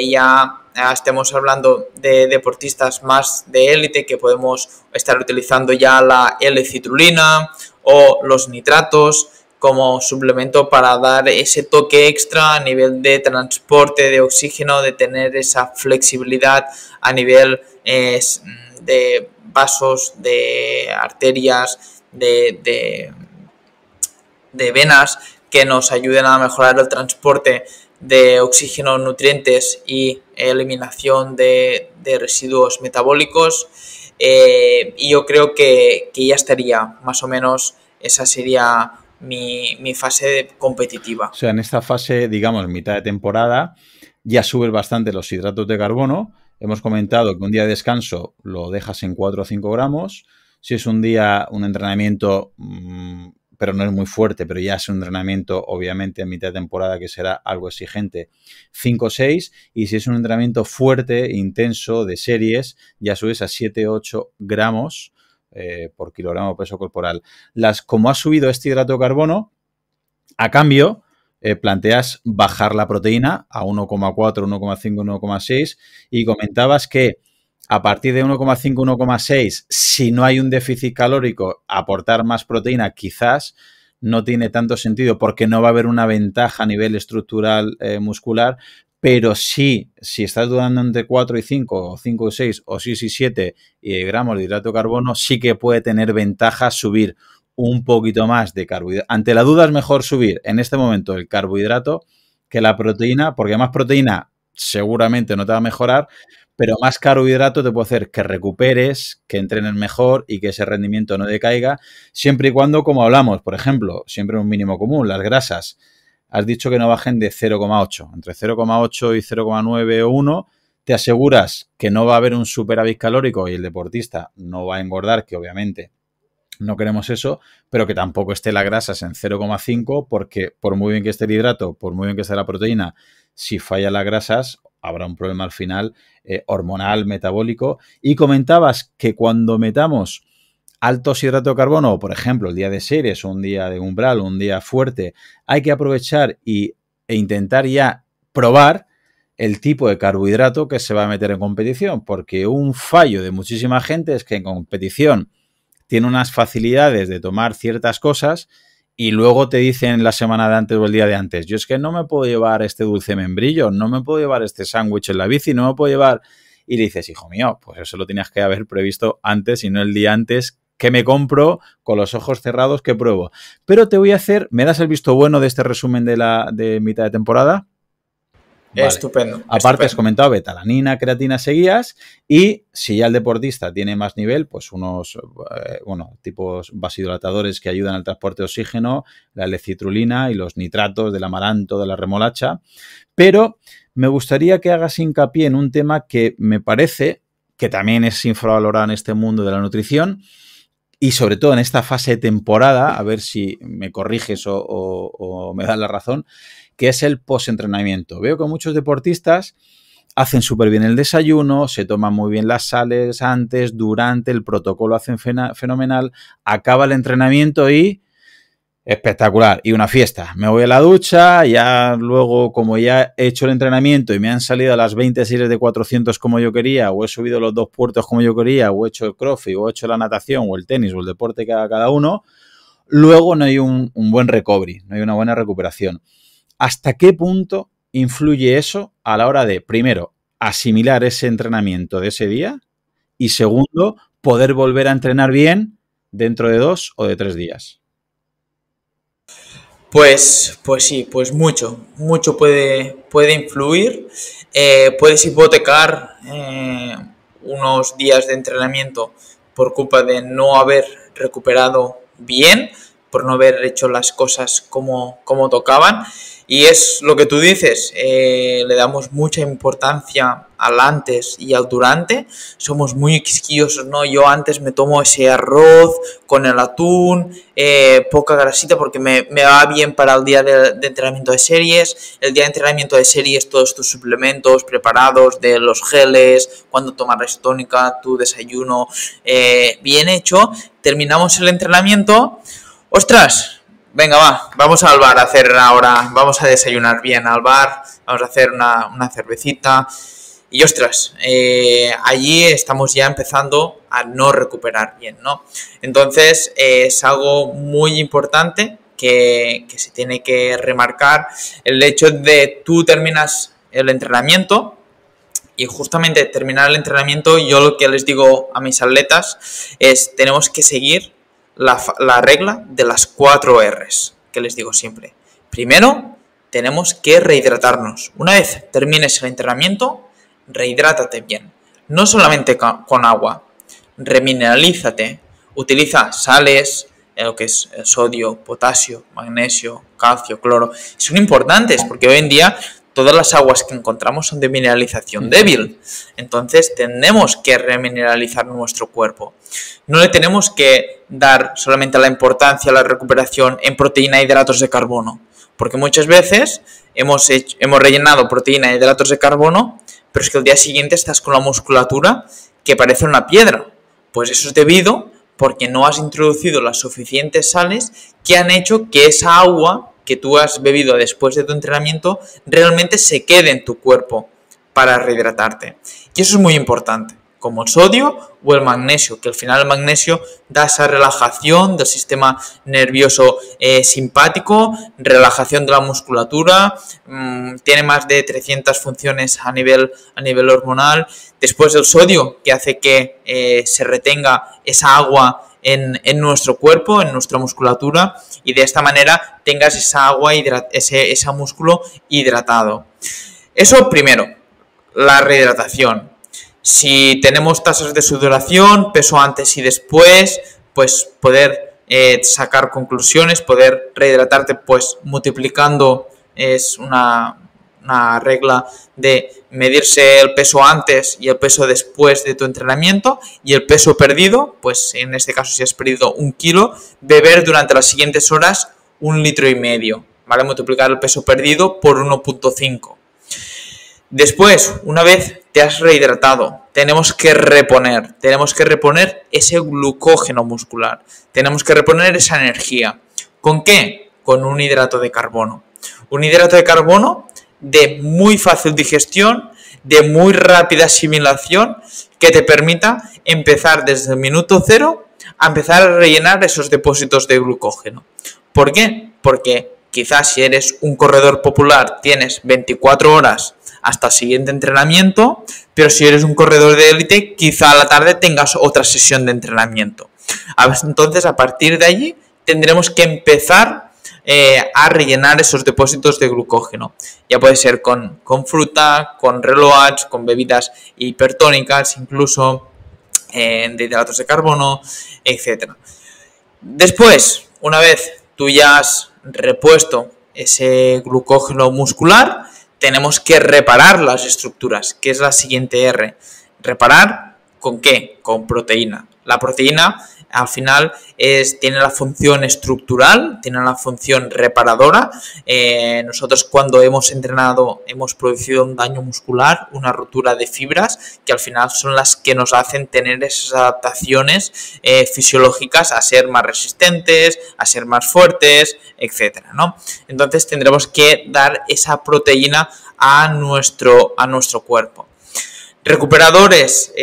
ya estemos hablando de deportistas más de élite, que podemos estar utilizando ya la L-citrulina o los nitratos como suplemento para dar ese toque extra a nivel de transporte de oxígeno, de tener esa flexibilidad a nivel de vasos, de arterias, de venas, que nos ayuden a mejorar el transporte de oxígeno, nutrientes y eliminación de residuos metabólicos. Y yo creo que ya estaría, más o menos, esa sería mi fase competitiva. O sea, en esta fase, digamos, mitad de temporada, ya subes bastante los hidratos de carbono. Hemos comentado que un día de descanso lo dejas en 4 o 5 gramos. Si es un día, un entrenamiento, pero no es muy fuerte, pero ya es un entrenamiento, obviamente, en mitad de temporada que será algo exigente, 5 o 6. Y si es un entrenamiento fuerte, intenso, de series, ya subes a 7 o 8 gramos por kilogramo de peso corporal. Como has subido este hidrato de carbono, a cambio, planteas bajar la proteína a 1,4, 1,5, 1,6 y comentabas que a partir de 1,5, 1,6, si no hay un déficit calórico, aportar más proteína quizás no tiene tanto sentido porque no va a haber una ventaja a nivel estructural muscular, pero sí, si estás dudando entre 4 y 5, o 5 y 6, o 6 y 7 gramos de hidrato de carbono, sí que puede tener ventaja subir un poquito más de carbohidrato. Ante la duda es mejor subir en este momento el carbohidrato que la proteína, porque más proteína seguramente no te va a mejorar, pero más carbohidrato te puede hacer que recuperes, que entrenes mejor y que ese rendimiento no decaiga, siempre y cuando, como hablamos, por ejemplo, siempre un mínimo común, las grasas, has dicho que no bajen de 0,8, entre 0,8 y 0,9 o 1, te aseguras que no va a haber un superávit calórico y el deportista no va a engordar, que obviamente no queremos eso, pero que tampoco esté las grasas en 0,5, porque por muy bien que esté el hidrato, por muy bien que esté la proteína, si fallan las grasas, habrá un problema al final hormonal, metabólico. Y comentabas que cuando metamos altos hidratos de carbono, por ejemplo, el día de series o un día de umbral, un día fuerte, hay que aprovechar e intentar ya probar el tipo de carbohidrato que se va a meter en competición, porque un fallo de muchísima gente es que en competición tiene unas facilidades de tomar ciertas cosas y luego te dicen la semana de antes o el día de antes, yo es que no me puedo llevar este dulce membrillo, no me puedo llevar este sándwich en la bici, no me puedo llevar... Y le dices, hijo mío, pues eso lo tenías que haber previsto antes y no el día antes, que me compro con los ojos cerrados, que pruebo. Pero te voy a hacer, ¿me das el visto bueno de este resumen de mitad de temporada? Vale. Estupendo. Aparte has comentado betalanina, creatina, seguías, y si ya el deportista tiene más nivel, pues unos tipos vasodilatadores que ayudan al transporte de oxígeno, la L-citrulina y los nitratos del amaranto, de la remolacha. Pero me gustaría que hagas hincapié en un tema que me parece que también es infravalorado en este mundo de la nutrición y sobre todo en esta fase de temporada, a ver si me corriges o me das la razón, que es el postentrenamiento. Veo que muchos deportistas hacen súper bien el desayuno, se toman muy bien las sales antes, durante, el protocolo hacen fenomenal, acaba el entrenamiento y espectacular. Y una fiesta. Me voy a la ducha, ya luego como ya he hecho el entrenamiento y me han salido las 20 series de 400 como yo quería, o he subido los 2 puertos como yo quería, o he hecho el crossfit, o he hecho la natación, o el tenis, o el deporte que haga cada uno, luego no hay un buen recovery, no hay una buena recuperación. ¿Hasta qué punto influye eso a la hora de, primero, asimilar ese entrenamiento de ese día y, segundo, poder volver a entrenar bien dentro de 2 o de 3 días? Pues sí, pues mucho puede influir, puedes hipotecar unos días de entrenamiento por culpa de no haber recuperado bien, por no haber hecho las cosas como tocaban. Y es lo que tú dices, le damos mucha importancia al antes y al durante, somos muy quisquillosos, ¿no? Yo antes me tomo ese arroz con el atún, poca grasita porque me va bien para el día de entrenamiento de series, el día de entrenamiento de series todos tus suplementos preparados de los geles, cuando tomas tónica, tu desayuno bien hecho, terminamos el entrenamiento, ¡ostras! Venga, vamos al bar a hacer ahora, vamos a desayunar bien al bar, vamos a hacer una cervecita y ostras, allí estamos ya empezando a no recuperar bien, ¿no? Entonces es algo muy importante que se tiene que remarcar, el hecho de tú terminas el entrenamiento y justamente terminar el entrenamiento, yo lo que les digo a mis atletas es tenemos que seguir la regla de las 4 R's, que les digo siempre. Primero, tenemos que rehidratarnos. Una vez termines el entrenamiento, rehidrátate bien. No solamente con agua, remineralízate. Utiliza sales, lo que es el sodio, potasio, magnesio, calcio, cloro. Son importantes porque hoy en día todas las aguas que encontramos son de mineralización débil. Entonces tenemos que remineralizar nuestro cuerpo. No le tenemos que dar solamente la importancia a la recuperación en proteína e hidratos de carbono. Porque muchas veces hemos rellenado proteína e hidratos de carbono, pero es que el día siguiente estás con la musculatura que parece una piedra. Pues eso es debido porque no has introducido las suficientes sales que han hecho que esa agua que tú has bebido después de tu entrenamiento realmente se quede en tu cuerpo para rehidratarte. Y eso es muy importante, como el sodio o el magnesio, que al final el magnesio da esa relajación del sistema nervioso simpático, relajación de la musculatura, tiene más de 300 funciones a nivel hormonal. Después el sodio, que hace que se retenga esa agua en nuestro cuerpo, en nuestra musculatura, y de esta manera tengas esa agua, ese músculo hidratado. Eso primero, la rehidratación. Si tenemos tasas de sudoración, peso antes y después, pues poder sacar conclusiones, poder rehidratarte pues multiplicando, es una regla de medirse el peso antes y el peso después de tu entrenamiento, y el peso perdido, pues en este caso si has perdido 1 kilo, beber durante las siguientes horas 1,5 litros, ¿vale? Multiplicar el peso perdido por 1,5. Después, una vez te has rehidratado, tenemos que reponer ese glucógeno muscular, tenemos que reponer esa energía. ¿Con qué? Con un hidrato de carbono. Un hidrato de carbono de muy fácil digestión, de muy rápida asimilación, que te permita empezar desde el minuto 0 a empezar a rellenar esos depósitos de glucógeno. ¿Por qué? Porque quizás si eres un corredor popular tienes 24 horas hasta el siguiente entrenamiento, pero si eres un corredor de élite quizá a la tarde tengas otra sesión de entrenamiento. Entonces a partir de allí tendremos que empezar a rellenar esos depósitos de glucógeno. Ya puede ser con fruta, con reloads, con bebidas hipertónicas, incluso de hidratos de carbono, etc. Después, una vez tú ya has repuesto ese glucógeno muscular, tenemos que reparar las estructuras, que es la siguiente R. ¿Reparar con qué? Con proteína. La proteína al final tiene la función estructural, tiene la función reparadora. Nosotros cuando hemos entrenado hemos producido un daño muscular, una rotura de fibras, que al final son las que nos hacen tener esas adaptaciones fisiológicas a ser más resistentes, a ser más fuertes, etcétera, ¿no? Entonces tendremos que dar esa proteína a nuestro cuerpo. Recuperadores,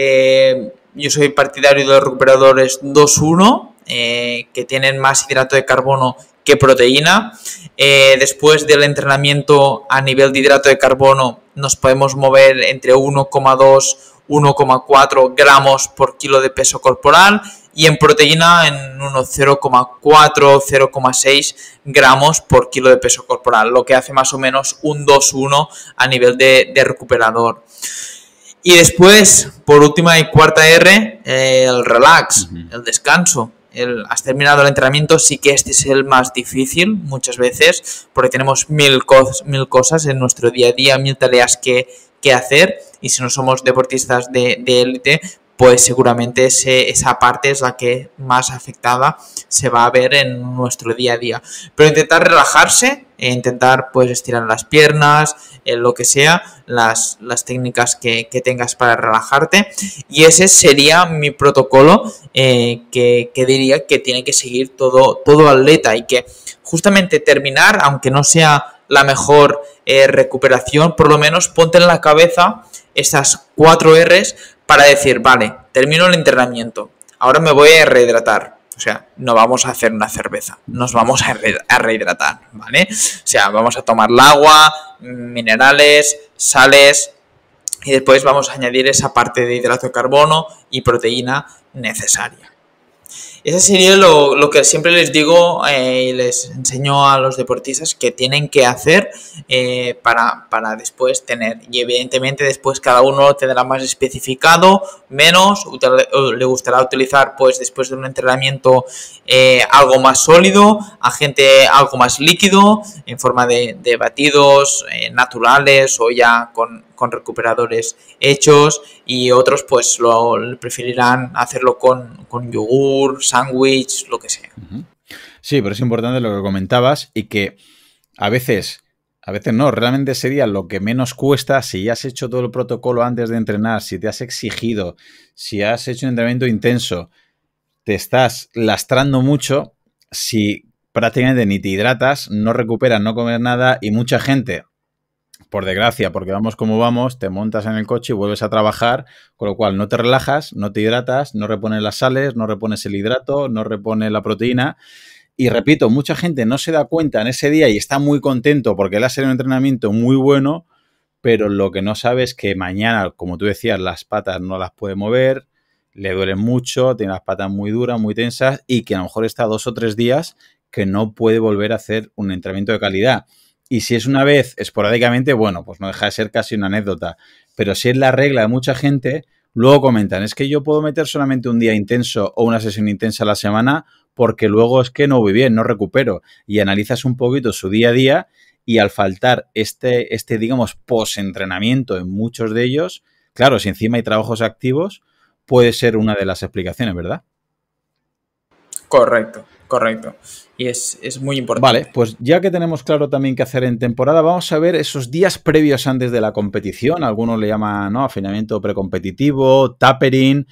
yo soy partidario de los recuperadores 2-1, que tienen más hidrato de carbono que proteína. Después del entrenamiento a nivel de hidrato de carbono nos podemos mover entre 1,2 1,4 gramos por kilo de peso corporal y en proteína en unos 0,4 0,6 gramos por kilo de peso corporal, lo que hace más o menos un 2-1 a nivel de recuperador. Y después, por última y cuarta R, el relax, el descanso. Has terminado el entrenamiento, sí que este es el más difícil muchas veces, porque tenemos mil cosas en nuestro día a día, mil tareas que hacer, y si no somos deportistas de élite, pues seguramente esa parte es la que más afectada se va a ver en nuestro día a día. Pero intentar relajarse, intentar pues estirar las piernas, lo que sea, las técnicas que tengas para relajarte, y ese sería mi protocolo que diría que tiene que seguir todo atleta, y que justamente terminar, aunque no sea la mejor recuperación, por lo menos ponte en la cabeza estas 4 R's para decir, vale, termino el entrenamiento, ahora me voy a rehidratar. O sea, no vamos a hacer una cerveza, nos vamos a rehidratar, ¿vale? O sea, vamos a tomar el agua, minerales, sales, y después vamos a añadir esa parte de hidrato de carbono y proteína necesaria. Ese sería lo que siempre les digo y les enseño a los deportistas que tienen que hacer para después tener. Y evidentemente después cada uno lo tendrá más especificado, menos, le gustará utilizar pues después de un entrenamiento algo más sólido, a gente algo más líquido, en forma de batidos naturales o ya con recuperadores hechos, y otros pues preferirán hacerlo con yogur, sándwich, lo que sea. Sí, pero es importante lo que comentabas, y que a veces no, realmente sería lo que menos cuesta si ya has hecho todo el protocolo antes de entrenar, si te has exigido, si has hecho un entrenamiento intenso, te estás lastrando mucho, si prácticamente ni te hidratas, no recuperas, no comes nada, y mucha gente, por desgracia, porque vamos como vamos, te montas en el coche y vuelves a trabajar, con lo cual no te relajas, no te hidratas, no repones las sales, no repones el hidrato, no repones la proteína. Y repito, mucha gente no se da cuenta en ese día y está muy contento porque le ha sido un entrenamiento muy bueno, pero lo que no sabe es que mañana, como tú decías, las patas no las puede mover, le duelen mucho, tiene las patas muy duras, muy tensas, y que a lo mejor está 2 o 3 días que no puede volver a hacer un entrenamiento de calidad. Y si es una vez esporádicamente, bueno, pues no deja de ser casi una anécdota. Pero si es la regla de mucha gente, luego comentan, es que yo puedo meter solamente un día intenso o una sesión intensa a la semana porque luego es que no voy bien, no recupero. Y analizas un poquito su día a día, y al faltar este digamos, post-entrenamiento en muchos de ellos, claro, si encima hay trabajos activos, puede ser una de las explicaciones, ¿verdad? Correcto. Y es muy importante. Vale, pues ya que tenemos claro también qué hacer en temporada, vamos a ver esos días previos antes de la competición. Algunos le llaman, ¿no?, afinamiento precompetitivo, tapering.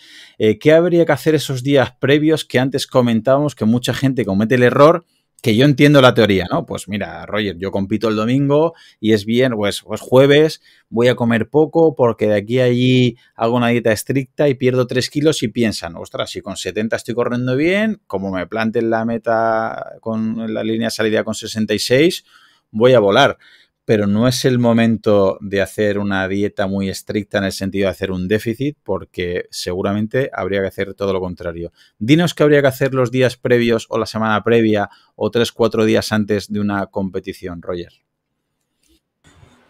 ¿Qué habría que hacer esos días previos que antes comentábamos que mucha gente comete el error? Que yo entiendo la teoría, ¿no? Pues mira, Roger, yo compito el domingo y es bien, pues jueves voy a comer poco porque de aquí a allí hago una dieta estricta y pierdo 3 kilos, y piensan, ostras, si con 70 estoy corriendo bien, como me planten la meta con la línea de salida con 66, voy a volar. Pero no es el momento de hacer una dieta muy estricta en el sentido de hacer un déficit, porque seguramente habría que hacer todo lo contrario. Dinos qué habría que hacer los días previos o la semana previa o 3-4 días antes de una competición, Roger.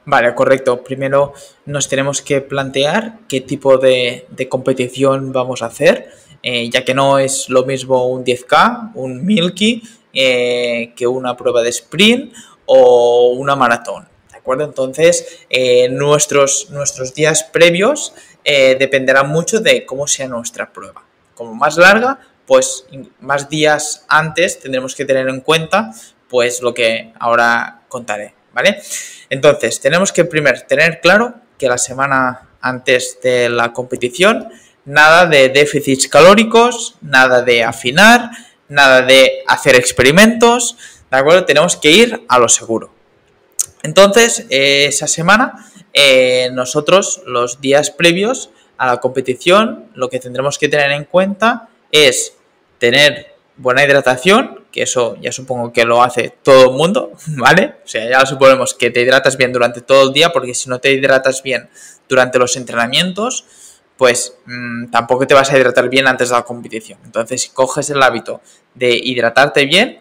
Vale, correcto. Primero nos tenemos que plantear qué tipo de competición vamos a hacer, ya que no es lo mismo un 10K, un Milky, que una prueba de sprint o una maratón, ¿de acuerdo? Entonces, nuestros días previos dependerán mucho de cómo sea nuestra prueba. Como más larga, pues más días antes tendremos que tener en cuenta pues lo que ahora contaré, ¿vale? Entonces, tenemos que primero tener claro que la semana antes de la competición, nada de déficits calóricos, nada de afinar, nada de hacer experimentos, ¿de acuerdo? Tenemos que ir a lo seguro. Entonces, esa semana, nosotros, los días previos a la competición, lo que tendremos que tener en cuenta es tener buena hidratación, que eso ya supongo que lo hace todo el mundo, ¿vale? O sea, ya suponemos que te hidratas bien durante todo el día, porque si no te hidratas bien durante los entrenamientos, pues tampoco te vas a hidratar bien antes de la competición. Entonces, si coges el hábito de hidratarte bien,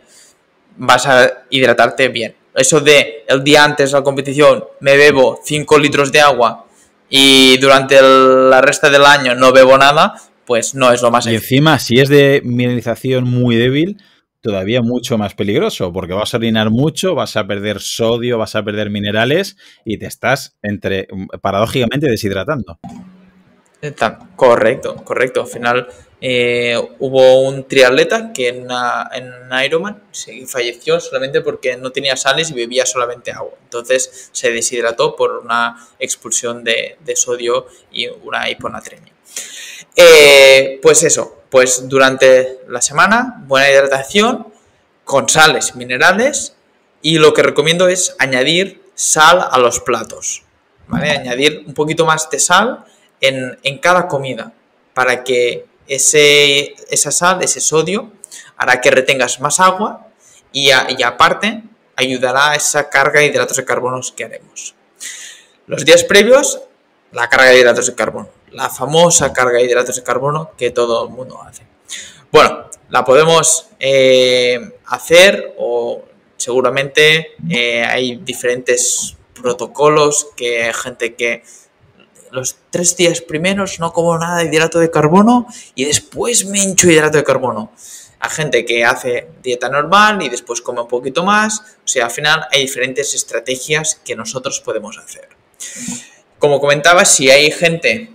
vas a hidratarte bien. Eso de el día antes de la competición me bebo 5 litros de agua y durante la resta del año no bebo nada, pues no es lo más eficaz. Y encima, si es de mineralización muy débil, todavía mucho más peligroso, porque vas a orinar mucho, vas a perder sodio, vas a perder minerales y te estás, paradójicamente, deshidratando. Correcto. Al final hubo un triatleta que en Ironman falleció solamente porque no tenía sales y bebía solamente agua. Entonces se deshidrató por una expulsión de sodio y una hiponatremia. Pues eso, pues durante la semana, buena hidratación con sales, minerales, y lo que recomiendo es añadir sal a los platos, ¿vale? Añadir un poquito más de sal en cada comida para que esa sal, ese sodio, hará que retengas más agua y aparte ayudará a esa carga de hidratos de carbono que haremos. Los días previos, la carga de hidratos de carbono, la famosa carga de hidratos de carbono que todo el mundo hace. Bueno, la podemos hacer o seguramente hay diferentes protocolos que hay gente que los 3 días primeros no como nada de hidrato de carbono y después me hincho hidrato de carbono. Hay gente que hace dieta normal y después come un poquito más. O sea, al final hay diferentes estrategias que nosotros podemos hacer. Como comentaba, si hay gente,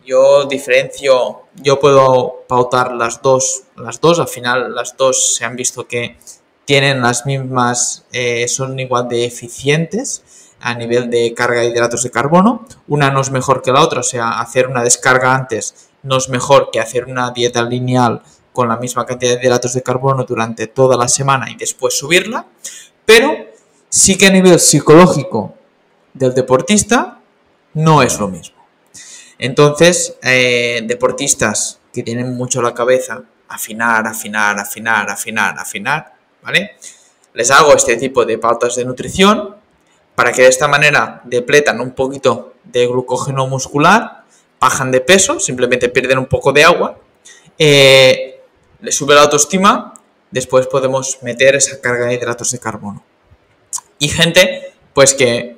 yo diferencio, yo puedo pautar las dos, al final las dos se han visto que tienen las mismas, son igual de eficientes a nivel de carga de hidratos de carbono. Una no es mejor que la otra, o sea, hacer una descarga antes no es mejor que hacer una dieta lineal con la misma cantidad de hidratos de carbono durante toda la semana y después subirla, pero sí que a nivel psicológico del deportista no es lo mismo. Entonces, deportistas que tienen mucho la cabeza, afinar, ¿vale? Les hago este tipo de pautas de nutrición para que de esta manera depletan un poquito de glucógeno muscular, bajan de peso, simplemente pierden un poco de agua, les sube la autoestima, después podemos meter esa carga de hidratos de carbono. Y gente pues que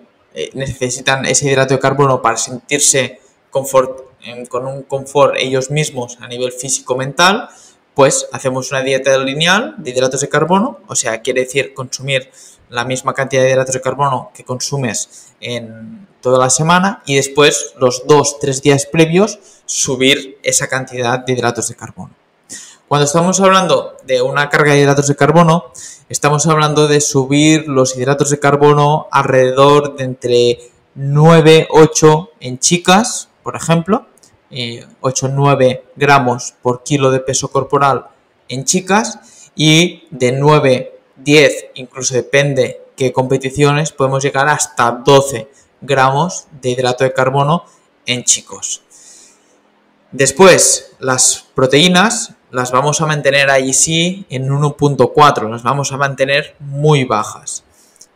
necesitan ese hidrato de carbono para sentirse con un confort ellos mismos a nivel físico-mental, pues hacemos una dieta lineal de hidratos de carbono, o sea, quiere decir consumir la misma cantidad de hidratos de carbono que consumes en toda la semana y después los 2-3 días previos subir esa cantidad de hidratos de carbono. Cuando estamos hablando de una carga de hidratos de carbono, estamos hablando de subir los hidratos de carbono alrededor de entre 9-8 en chicas, por ejemplo, 8-9 gramos por kilo de peso corporal en chicas y de 9-10, incluso depende qué competiciones, podemos llegar hasta 12 gramos de hidrato de carbono en chicos. Después, las proteínas las vamos a mantener ahí sí en 1.4, las vamos a mantener muy bajas.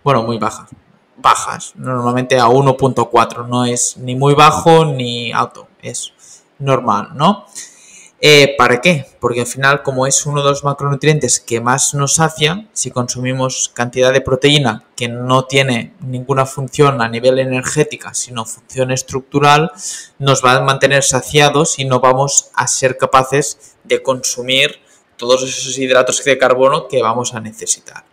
Bueno, muy bajas, normalmente a 1.4, no es ni muy bajo ni alto, es normal, ¿no? ¿Para qué? Porque al final, como es uno de los macronutrientes que más nos sacian, si consumimos cantidad de proteína que no tiene ninguna función a nivel energética, sino función estructural, nos va a mantener saciados y no vamos a ser capaces de consumir todos esos hidratos de carbono que vamos a necesitar.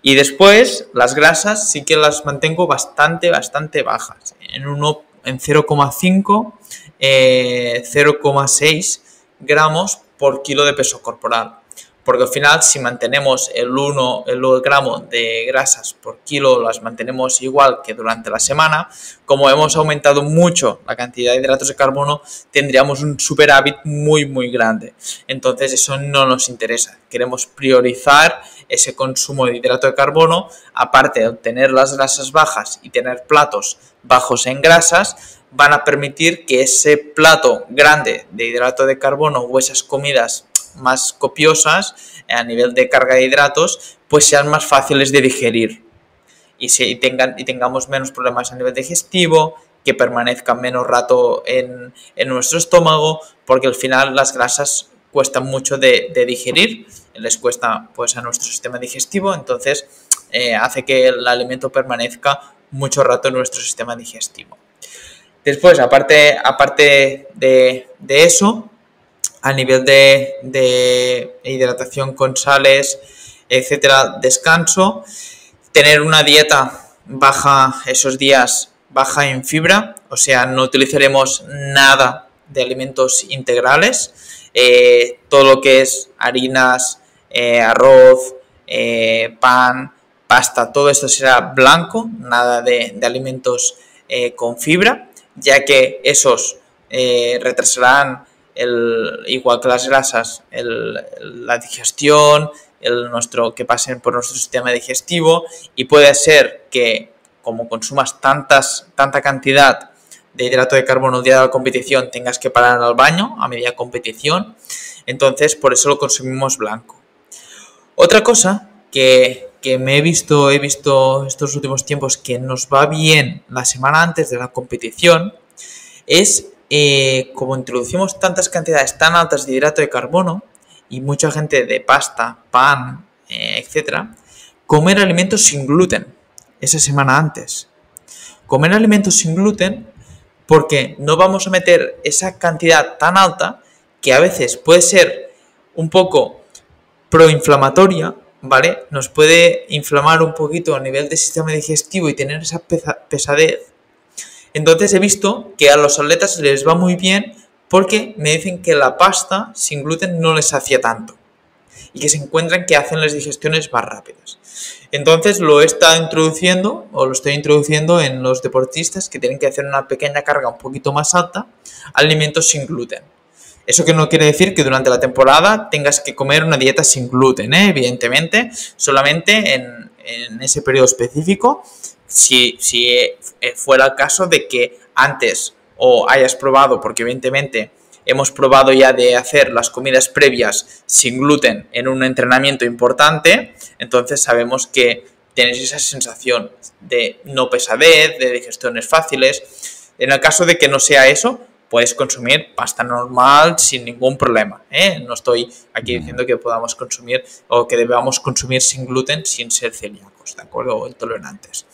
Y después las grasas sí que las mantengo bastante bajas, en 0,5, 0,6 gramos por kilo de peso corporal. Porque al final, si mantenemos el gramo de grasas por kilo, las mantenemos igual que durante la semana, como hemos aumentado mucho la cantidad de hidratos de carbono, tendríamos un superávit muy grande. Entonces eso no nos interesa. Queremos priorizar ese consumo de hidrato de carbono, aparte de obtener las grasas bajas y tener platos bajos en grasas, van a permitir que ese plato grande de hidrato de carbono o esas comidas más copiosas a nivel de carga de hidratos pues sean más fáciles de digerir y tengamos menos problemas a nivel digestivo, que permanezcan menos rato en nuestro estómago, porque al final las grasas cuestan mucho de digerir, les cuesta pues a nuestro sistema digestivo, entonces hace que el alimento permanezca mucho rato en nuestro sistema digestivo. Después, aparte de eso, a nivel de hidratación con sales, etcétera, descanso, tener una dieta baja esos días, baja en fibra, o sea, no utilizaremos nada de alimentos integrales, todo lo que es harinas, arroz, pan, pasta, todo esto será blanco, nada de alimentos con fibra, ya que esos retrasarán igual que las grasas, la digestión, que pasen por nuestro sistema digestivo, y puede ser que como consumas tanta cantidad de hidrato de carbono el día de la competición tengas que parar al baño a media competición, entonces por eso lo consumimos blanco. Otra cosa que he visto estos últimos tiempos que nos va bien la semana antes de la competición es como introducimos tantas cantidades tan altas de hidrato de carbono y mucha gente de pasta, pan, etcétera, comer alimentos sin gluten esa semana antes. Comer alimentos sin gluten porque no vamos a meter esa cantidad tan alta que a veces puede ser un poco proinflamatoria, ¿vale? Nos puede inflamar un poquito a nivel del sistema digestivo y tener esa pesadez. Entonces he visto que a los atletas les va muy bien porque me dicen que la pasta sin gluten no les sacia tanto y que se encuentran que hacen las digestiones más rápidas. Entonces lo estoy introduciendo en los deportistas que tienen que hacer una pequeña carga un poquito más alta, alimentos sin gluten. Eso que no quiere decir que durante la temporada tengas que comer una dieta sin gluten, evidentemente, solamente en ese periodo específico, si fuera el caso de que antes o hayas probado, porque evidentemente hemos probado ya de hacer las comidas previas sin gluten en un entrenamiento importante, entonces sabemos que tienes esa sensación de no pesadez, de digestiones fáciles. En el caso de que no sea eso, puedes consumir pasta normal sin ningún problema, No estoy aquí diciendo que podamos consumir o que debamos consumir sin gluten sin ser celíacos, ¿de acuerdo? O intolerantes.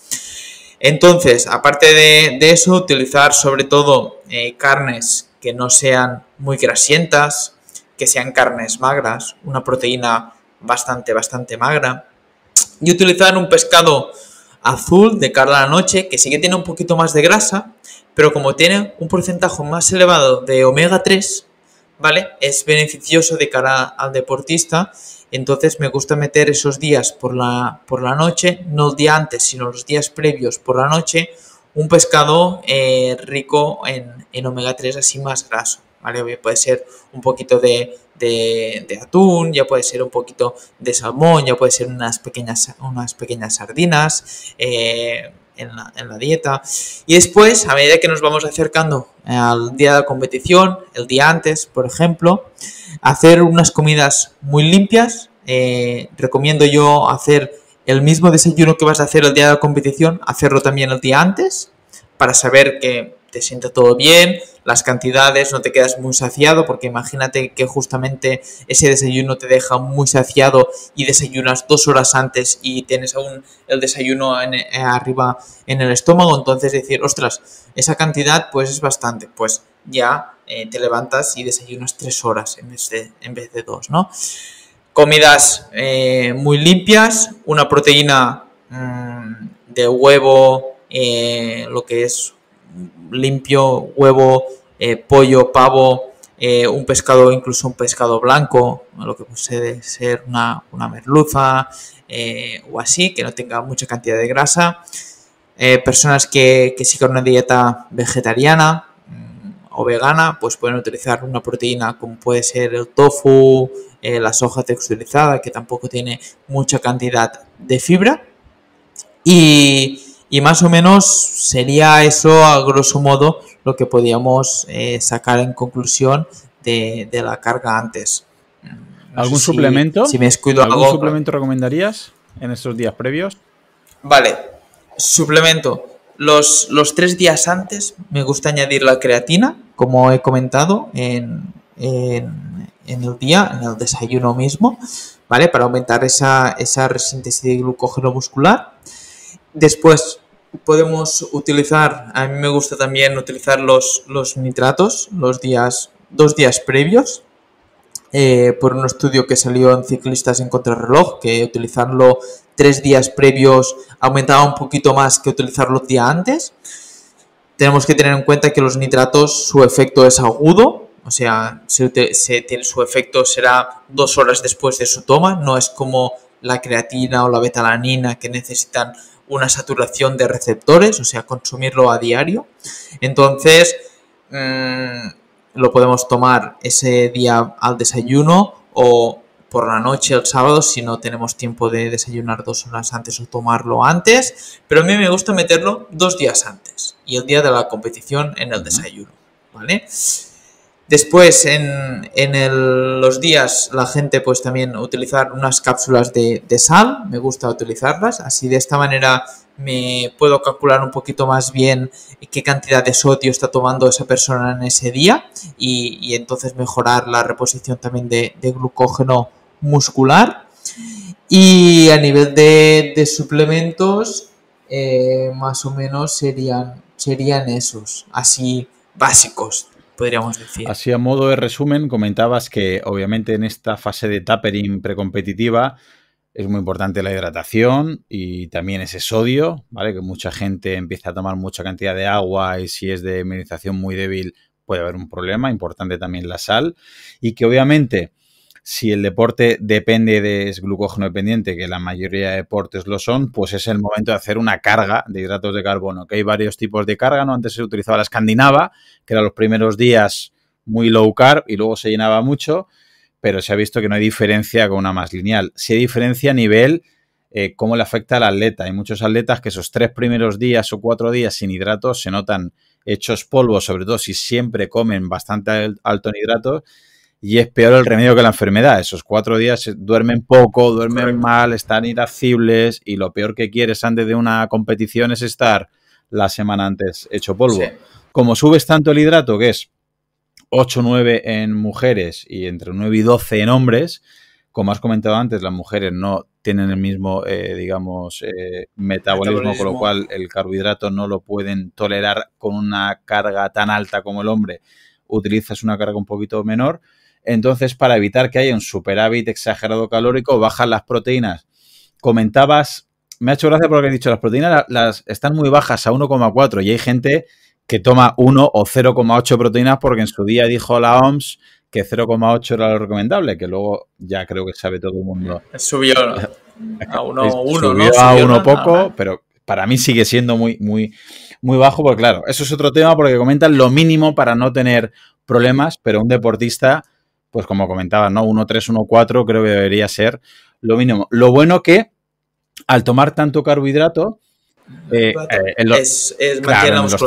Entonces, aparte de eso, utilizar sobre todo carnes que no sean muy grasientas, que sean carnes magras, una proteína bastante magra, y utilizar un pescado azul de cara a la noche, que sí que tiene un poquito más de grasa, pero como tiene un porcentaje más elevado de omega 3, ¿vale? Es beneficioso de cara al deportista, entonces me gusta meter esos días por la noche, no el día antes, sino los días previos por la noche, un pescado rico en omega 3 así más graso, ¿vale? Puede ser un poquito de atún, ya puede ser un poquito de salmón, ya puede ser unas pequeñas sardinas en la dieta. Y después, a medida que nos vamos acercando al día de la competición, el día antes, por ejemplo, hacer unas comidas muy limpias. Recomiendo yo hacer el mismo desayuno que vas a hacer el día de la competición, hacerlo también el día antes, para saber que te sienta todo bien, las cantidades, no te quedas muy saciado, porque imagínate que justamente ese desayuno te deja muy saciado y desayunas 2 horas antes y tienes aún el desayuno arriba en el estómago, entonces decir, ostras, esa cantidad pues es bastante, pues ya te levantas y desayunas 3 horas en vez de 2, ¿no? Comidas muy limpias, una proteína de huevo, lo que es limpio, huevo, pollo, pavo, un pescado, incluso un pescado blanco, lo que puede ser una merluza o así, que no tenga mucha cantidad de grasa. Personas que sigan una dieta vegetariana o vegana, pues pueden utilizar una proteína como puede ser el tofu, la soja texturizada, que tampoco tiene mucha cantidad de fibra. Y más o menos sería eso, a grosso modo, lo que podíamos sacar en conclusión de la carga antes. No ¿Algún suplemento? Si me descuido ¿Algún suplemento recomendarías en estos días previos? Vale, suplemento. Los 3 días antes me gusta añadir la creatina, como he comentado en el día, en el desayuno mismo, ¿vale? Para aumentar esa síntesis de glucógeno muscular. Después podemos utilizar, a mí me gusta también utilizar los nitratos los 2 días previos, por un estudio que salió en Ciclistas en Contrarreloj, que utilizarlo 3 días previos aumentaba un poquito más que utilizarlo el día antes. Tenemos que tener en cuenta que los nitratos, su efecto es agudo, o sea, su efecto será 2 horas después de su toma, no es como la creatina o la betalanina que necesitan una saturación de receptores, o sea, consumirlo a diario. Entonces, lo podemos tomar ese día al desayuno o por la noche el sábado si no tenemos tiempo de desayunar 2 horas antes o tomarlo antes, pero a mí me gusta meterlo 2 días antes y el día de la competición en el desayuno, ¿vale? Después, los días, la gente pues también utilizar unas cápsulas de sal, me gusta utilizarlas, así de esta manera me puedo calcular un poquito más bien qué cantidad de sodio está tomando esa persona en ese día y entonces mejorar la reposición también de glucógeno muscular. Y a nivel de suplementos, más o menos serían esos, así básicos, podríamos decir. Así a modo de resumen, comentabas que obviamente en esta fase de tapering precompetitiva es muy importante la hidratación y también ese sodio, ¿vale? Que mucha gente empieza a tomar mucha cantidad de agua y si es de mineralización muy débil puede haber un problema. Importante también la sal y que obviamente si el deporte depende de glucógeno dependiente, que la mayoría de deportes lo son, pues es el momento de hacer una carga de hidratos de carbono, que hay varios tipos de carga, ¿no? Antes se utilizaba la escandinava, que era los primeros días muy low carb y luego se llenaba mucho, pero se ha visto que no hay diferencia con una más lineal. Sí hay diferencia a nivel cómo le afecta al atleta. Hay muchos atletas que esos 3 primeros días o 4 días sin hidratos se notan hechos polvo, sobre todo si siempre comen bastante alto en hidratos, y es peor el remedio que la enfermedad. Esos 4 días duermen poco, duermen mal, están irascibles y lo peor que quieres antes de una competición es estar la semana antes hecho polvo. Sí. Como subes tanto el hidrato, que es 8 o 9 en mujeres y entre 9 y 12 en hombres, como has comentado antes, las mujeres no tienen el mismo, metabolismo, con lo cual el carbohidrato no lo pueden tolerar con una carga tan alta como el hombre. Utilizas una carga un poquito menor. Entonces, para evitar que haya un superávit exagerado calórico, bajan las proteínas. Comentabas, me ha hecho gracia porque has dicho, las proteínas las están muy bajas a 1,4 y hay gente que toma 1 o 0,8 proteínas porque en su día dijo la OMS que 0,8 era lo recomendable, que luego ya creo que sabe todo el mundo. Subió a 1,1, subió a 1 poco, pero para mí sigue siendo muy, muy, muy bajo, porque claro, eso es otro tema porque comentan lo mínimo para no tener problemas, pero un deportista, pues como comentabas, ¿no? 1,3, 1,4 creo que debería ser lo mínimo. Lo bueno que al tomar tanto carbohidrato, en los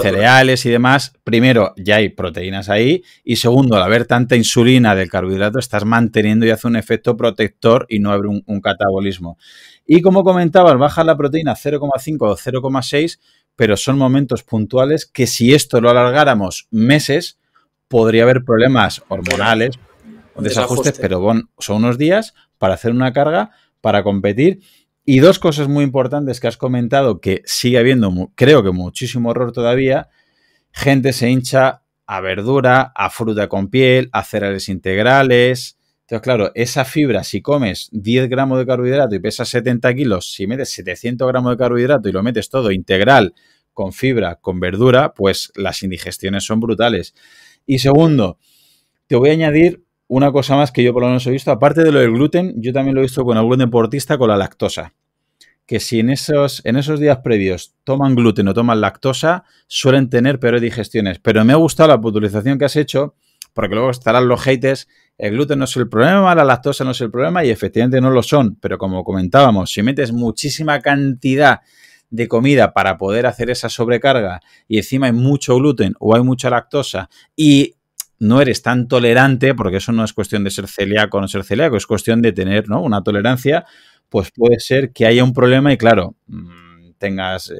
cereales y demás, primero ya hay proteínas ahí y segundo, al haber tanta insulina del carbohidrato estás manteniendo y hace un efecto protector y no abre un catabolismo. Y como comentabas, baja la proteína 0,5 o 0,6, pero son momentos puntuales que si esto lo alargáramos meses, podría haber problemas hormonales, desajustes, pero bueno, son unos días para hacer una carga, para competir. Y 2 cosas muy importantes que has comentado, que sigue habiendo, creo que muchísimo error todavía. Gente se hincha a verdura, a fruta con piel, a cereales integrales, Entonces, claro, esa fibra, si comes 10 gramos de carbohidrato y pesas 70 kilos, si metes 700 gramos de carbohidrato y lo metes todo integral, con fibra, con verdura, pues las indigestiones son brutales. Y segundo, te voy a añadir una cosa más que yo por lo menos he visto. Aparte de lo del gluten, yo también lo he visto con algún deportista con la lactosa. Que si en esos días previos toman gluten o toman lactosa, suelen tener peores digestiones. Pero me ha gustado la puntualización que has hecho, porque luego estarán los haters. El gluten no es el problema, la lactosa no es el problema, y efectivamente no lo son. Pero como comentábamos, si metes muchísima cantidad de comida para poder hacer esa sobrecarga y encima hay mucho gluten o hay mucha lactosa y no eres tan tolerante, porque eso no es cuestión de ser celíaco o no ser celíaco, es cuestión de tener, ¿no?, una tolerancia, pues puede ser que haya un problema y claro, tengas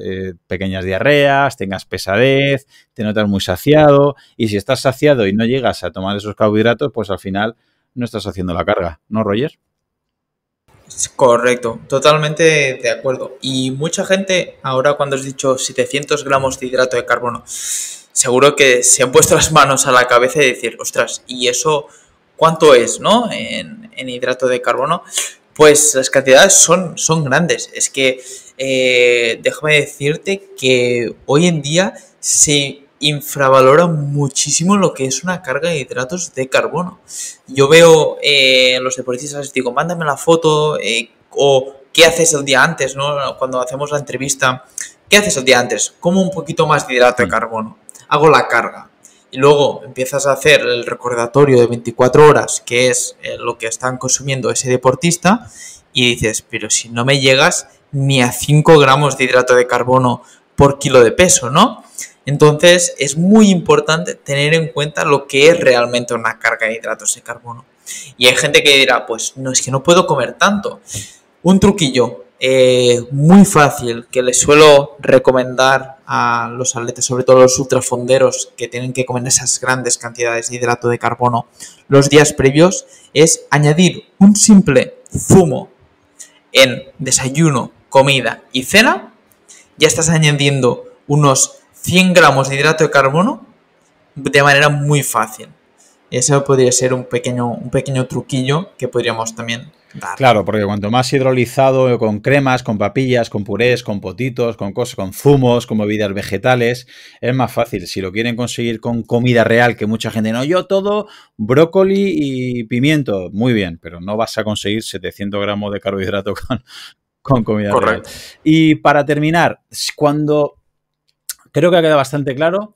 pequeñas diarreas, tengas pesadez, te notas muy saciado y si estás saciado y no llegas a tomar esos carbohidratos, pues al final no estás haciendo la carga, ¿no, Roger? Correcto, totalmente de acuerdo. Y mucha gente, ahora cuando has dicho 700 gramos de hidrato de carbono, seguro que se han puesto las manos a la cabeza y decir, ostras, ¿y eso cuánto es, no? En hidrato de carbono. Pues las cantidades son grandes. Es que déjame decirte que hoy en día se infravalora muchísimo lo que es una carga de hidratos de carbono. Yo veo los deportistas, digo, mándame la foto o qué haces el día antes, ¿no? Cuando hacemos la entrevista, ¿qué haces el día antes? Como un poquito más de hidrato de carbono. Hago la carga. Y luego empiezas a hacer el recordatorio de 24 horas, que es lo que están consumiendo ese deportista, y dices, pero si no me llegas ni a 5 gramos de hidrato de carbono por kilo de peso, ¿no? Entonces es muy importante tener en cuenta lo que es realmente una carga de hidratos de carbono. Y hay gente que dirá, pues no, es que no puedo comer tanto. Un truquillo muy fácil que les suelo recomendar a los atletas, sobre todo los ultrafonderos que tienen que comer esas grandes cantidades de hidrato de carbono los días previos, es añadir un simple zumo en desayuno, comida y cena. Ya estás añadiendo unos 100 gramos de hidrato de carbono de manera muy fácil. Eso podría ser un pequeño truquillo que podríamos también dar. Claro, porque cuanto más hidrolizado, con cremas, con papillas, con purés, con potitos, con cosas, con zumos, con bebidas vegetales, es más fácil. Si lo quieren conseguir con comida real, que mucha gente no, yo todo brócoli y pimiento, muy bien, pero no vas a conseguir 700 gramos de carbohidrato con comida real. Y para terminar, cuando creo que ha quedado bastante claro,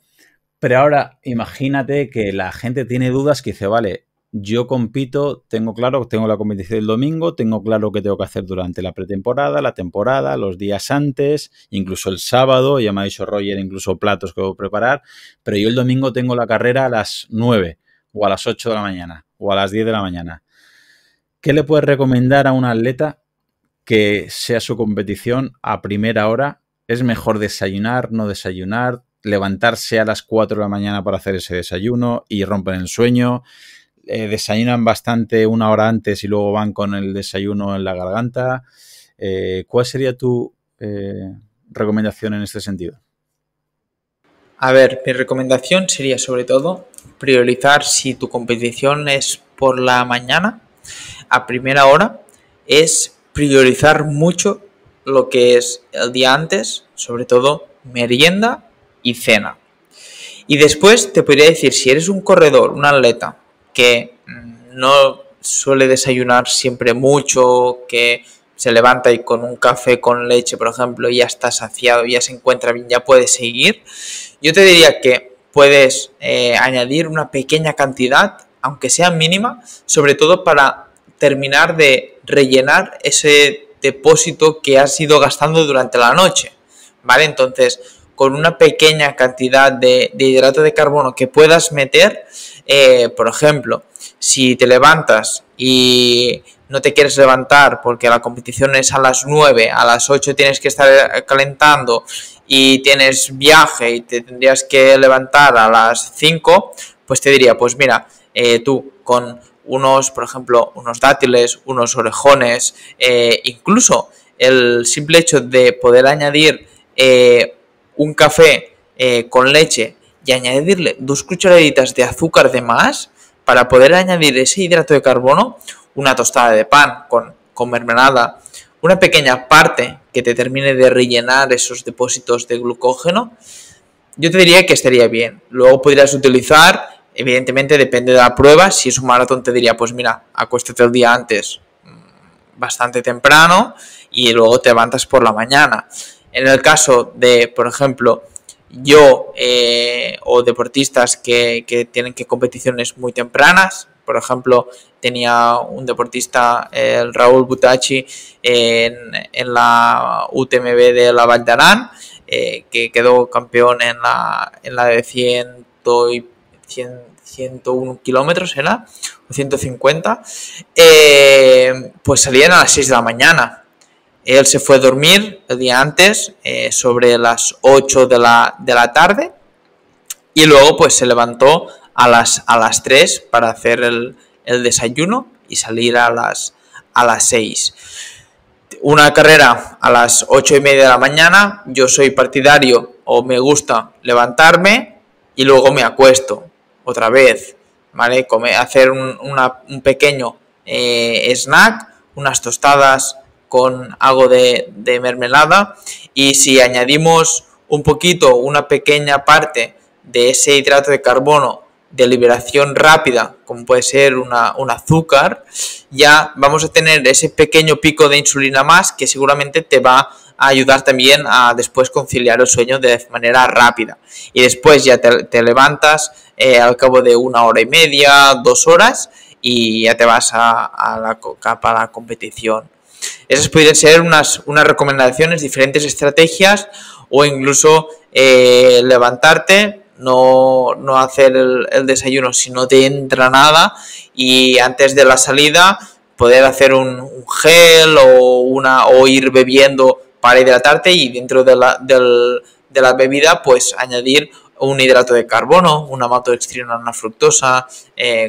pero ahora imagínate que la gente tiene dudas que dice, vale, yo compito, tengo claro, tengo la competición el domingo, tengo claro qué tengo que hacer durante la pretemporada, la temporada, los días antes, incluso el sábado, ya me ha dicho Roger, incluso platos que debo preparar, pero yo el domingo tengo la carrera a las 9 o a las 8 de la mañana o a las 10 de la mañana. ¿Qué le puedes recomendar a un atleta que sea su competición a primera hora? ¿Es mejor desayunar, no desayunar, levantarse a las 4 de la mañana para hacer ese desayuno y rompen el sueño? Desayunan bastante una hora antes y luego van con el desayuno en la garganta. ¿Cuál sería tu recomendación en este sentido? A ver, mi recomendación sería sobre todo priorizar, si tu competición es por la mañana, a primera hora, es priorizar mucho lo que es el día antes, sobre todo merienda y cena. Y después te podría decir, si eres un corredor, un atleta que no suele desayunar siempre mucho, que se levanta y con un café con leche, por ejemplo, ya está saciado, ya se encuentra bien, ya puede seguir, yo te diría que puedes añadir una pequeña cantidad, aunque sea mínima, sobre todo para terminar de rellenar ese depósito que has ido gastando durante la noche, ¿vale? Entonces, con una pequeña cantidad de hidrato de carbono que puedas meter, por ejemplo, si te levantas y no te quieres levantar porque la competición es a las 9, a las 8 tienes que estar calentando y tienes viaje y te tendrías que levantar a las 5, pues te diría, pues mira, tú con unos, por ejemplo, unos dátiles, unos orejones, incluso el simple hecho de poder añadir un café con leche y añadirle 2 cucharaditas de azúcar de más, para poder añadir ese hidrato de carbono, una tostada de pan con mermelada, una pequeña parte que te termine de rellenar esos depósitos de glucógeno, yo te diría que estaría bien. Luego podrías utilizar, evidentemente depende de la prueba, si es un maratón te diría, pues mira, acuéstate el día antes bastante temprano y luego te levantas por la mañana. En el caso de, por ejemplo, yo o deportistas que tienen que competiciones muy tempranas, por ejemplo, tenía un deportista, el Raúl Butachi, en la UTMB de la Vall d'Aran, que quedó campeón en la de 101 kilómetros, ¿era? O 150, pues salían a las 6 de la mañana. Él se fue a dormir el día antes, sobre las 8 de la tarde, y luego pues se levantó a las 3 para hacer el desayuno y salir a las 6. Una carrera a las 8:30 de la mañana, yo soy partidario o me gusta levantarme y luego me acuesto otra vez, ¿vale? Hacer un pequeño snack, unas tostadas con algo de mermelada, y si añadimos un poquito, una pequeña parte de ese hidrato de carbono de liberación rápida, como puede ser un azúcar, ya vamos a tener ese pequeño pico de insulina más que seguramente te va a ayudar también a después conciliar el sueño de manera rápida. Y después ya te levantas al cabo de 1 hora y media, 2 horas, y ya te vas a la competición. Esas podrían ser unas recomendaciones, diferentes estrategias, o incluso levantarte, no hacer el desayuno si no te entra nada, y antes de la salida poder hacer un gel o ir bebiendo para hidratarte, y dentro de la bebida pues añadir un hidrato de carbono, una maltodextrina, una fructosa,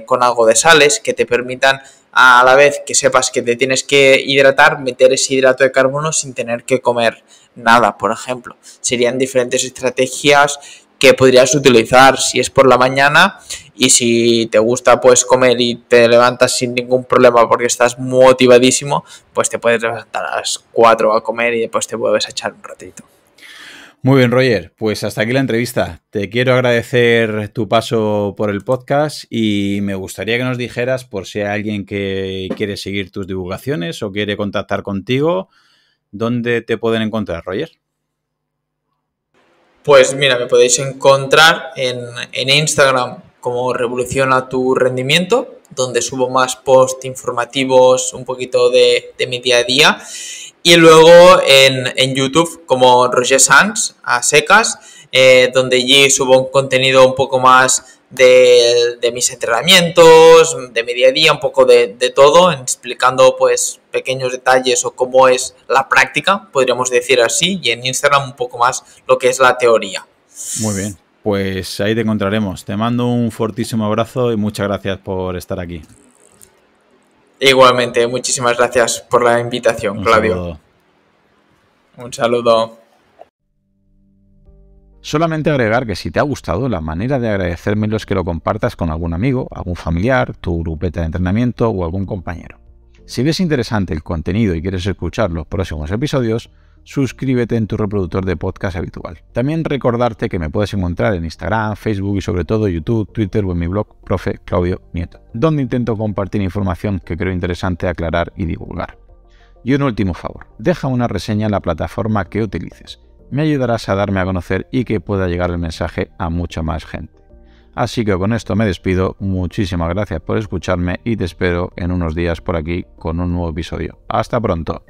con algo de sales que te permitan, a la vez que sepas que te tienes que hidratar, meter ese hidrato de carbono sin tener que comer nada, por ejemplo. Serían diferentes estrategias que podrías utilizar si es por la mañana, y si te gusta pues comer y te levantas sin ningún problema porque estás motivadísimo, pues te puedes levantar a las 4 a comer y después te vuelves a echar un ratito. Muy bien, Roger, pues hasta aquí la entrevista. Te quiero agradecer tu paso por el podcast y me gustaría que nos dijeras, por si hay alguien que quiere seguir tus divulgaciones o quiere contactar contigo, ¿dónde te pueden encontrar, Roger? Pues mira, me podéis encontrar en Instagram como Revoluciona tu Rendimiento, donde subo más posts informativos, un poquito de mi día a día. Y luego en YouTube como Roger Sans, a secas, donde allí subo un contenido un poco más de mis entrenamientos, de mi día a día, un poco de todo, explicando pues pequeños detalles o cómo es la práctica, podríamos decir así, y en Instagram un poco más lo que es la teoría. Muy bien, pues ahí te encontraremos. Te mando un fortísimo abrazo y muchas gracias por estar aquí. Igualmente, muchísimas gracias por la invitación, Claudio. Saludo. Un saludo. Solamente agregar que si te ha gustado, la manera de agradecérmelo es que lo compartas con algún amigo, algún familiar, tu grupeta de entrenamiento o algún compañero. Si ves interesante el contenido y quieres escuchar los próximos episodios, suscríbete en tu reproductor de podcast habitual. También recordarte que me puedes encontrar en Instagram, Facebook y sobre todo YouTube, Twitter o en mi blog Profe Claudio Nieto, donde intento compartir información que creo interesante aclarar y divulgar. Y un último favor, deja una reseña en la plataforma que utilices. Me ayudarás a darme a conocer y que pueda llegar el mensaje a mucha más gente. Así que con esto me despido, muchísimas gracias por escucharme y te espero en unos días por aquí con un nuevo episodio. ¡Hasta pronto!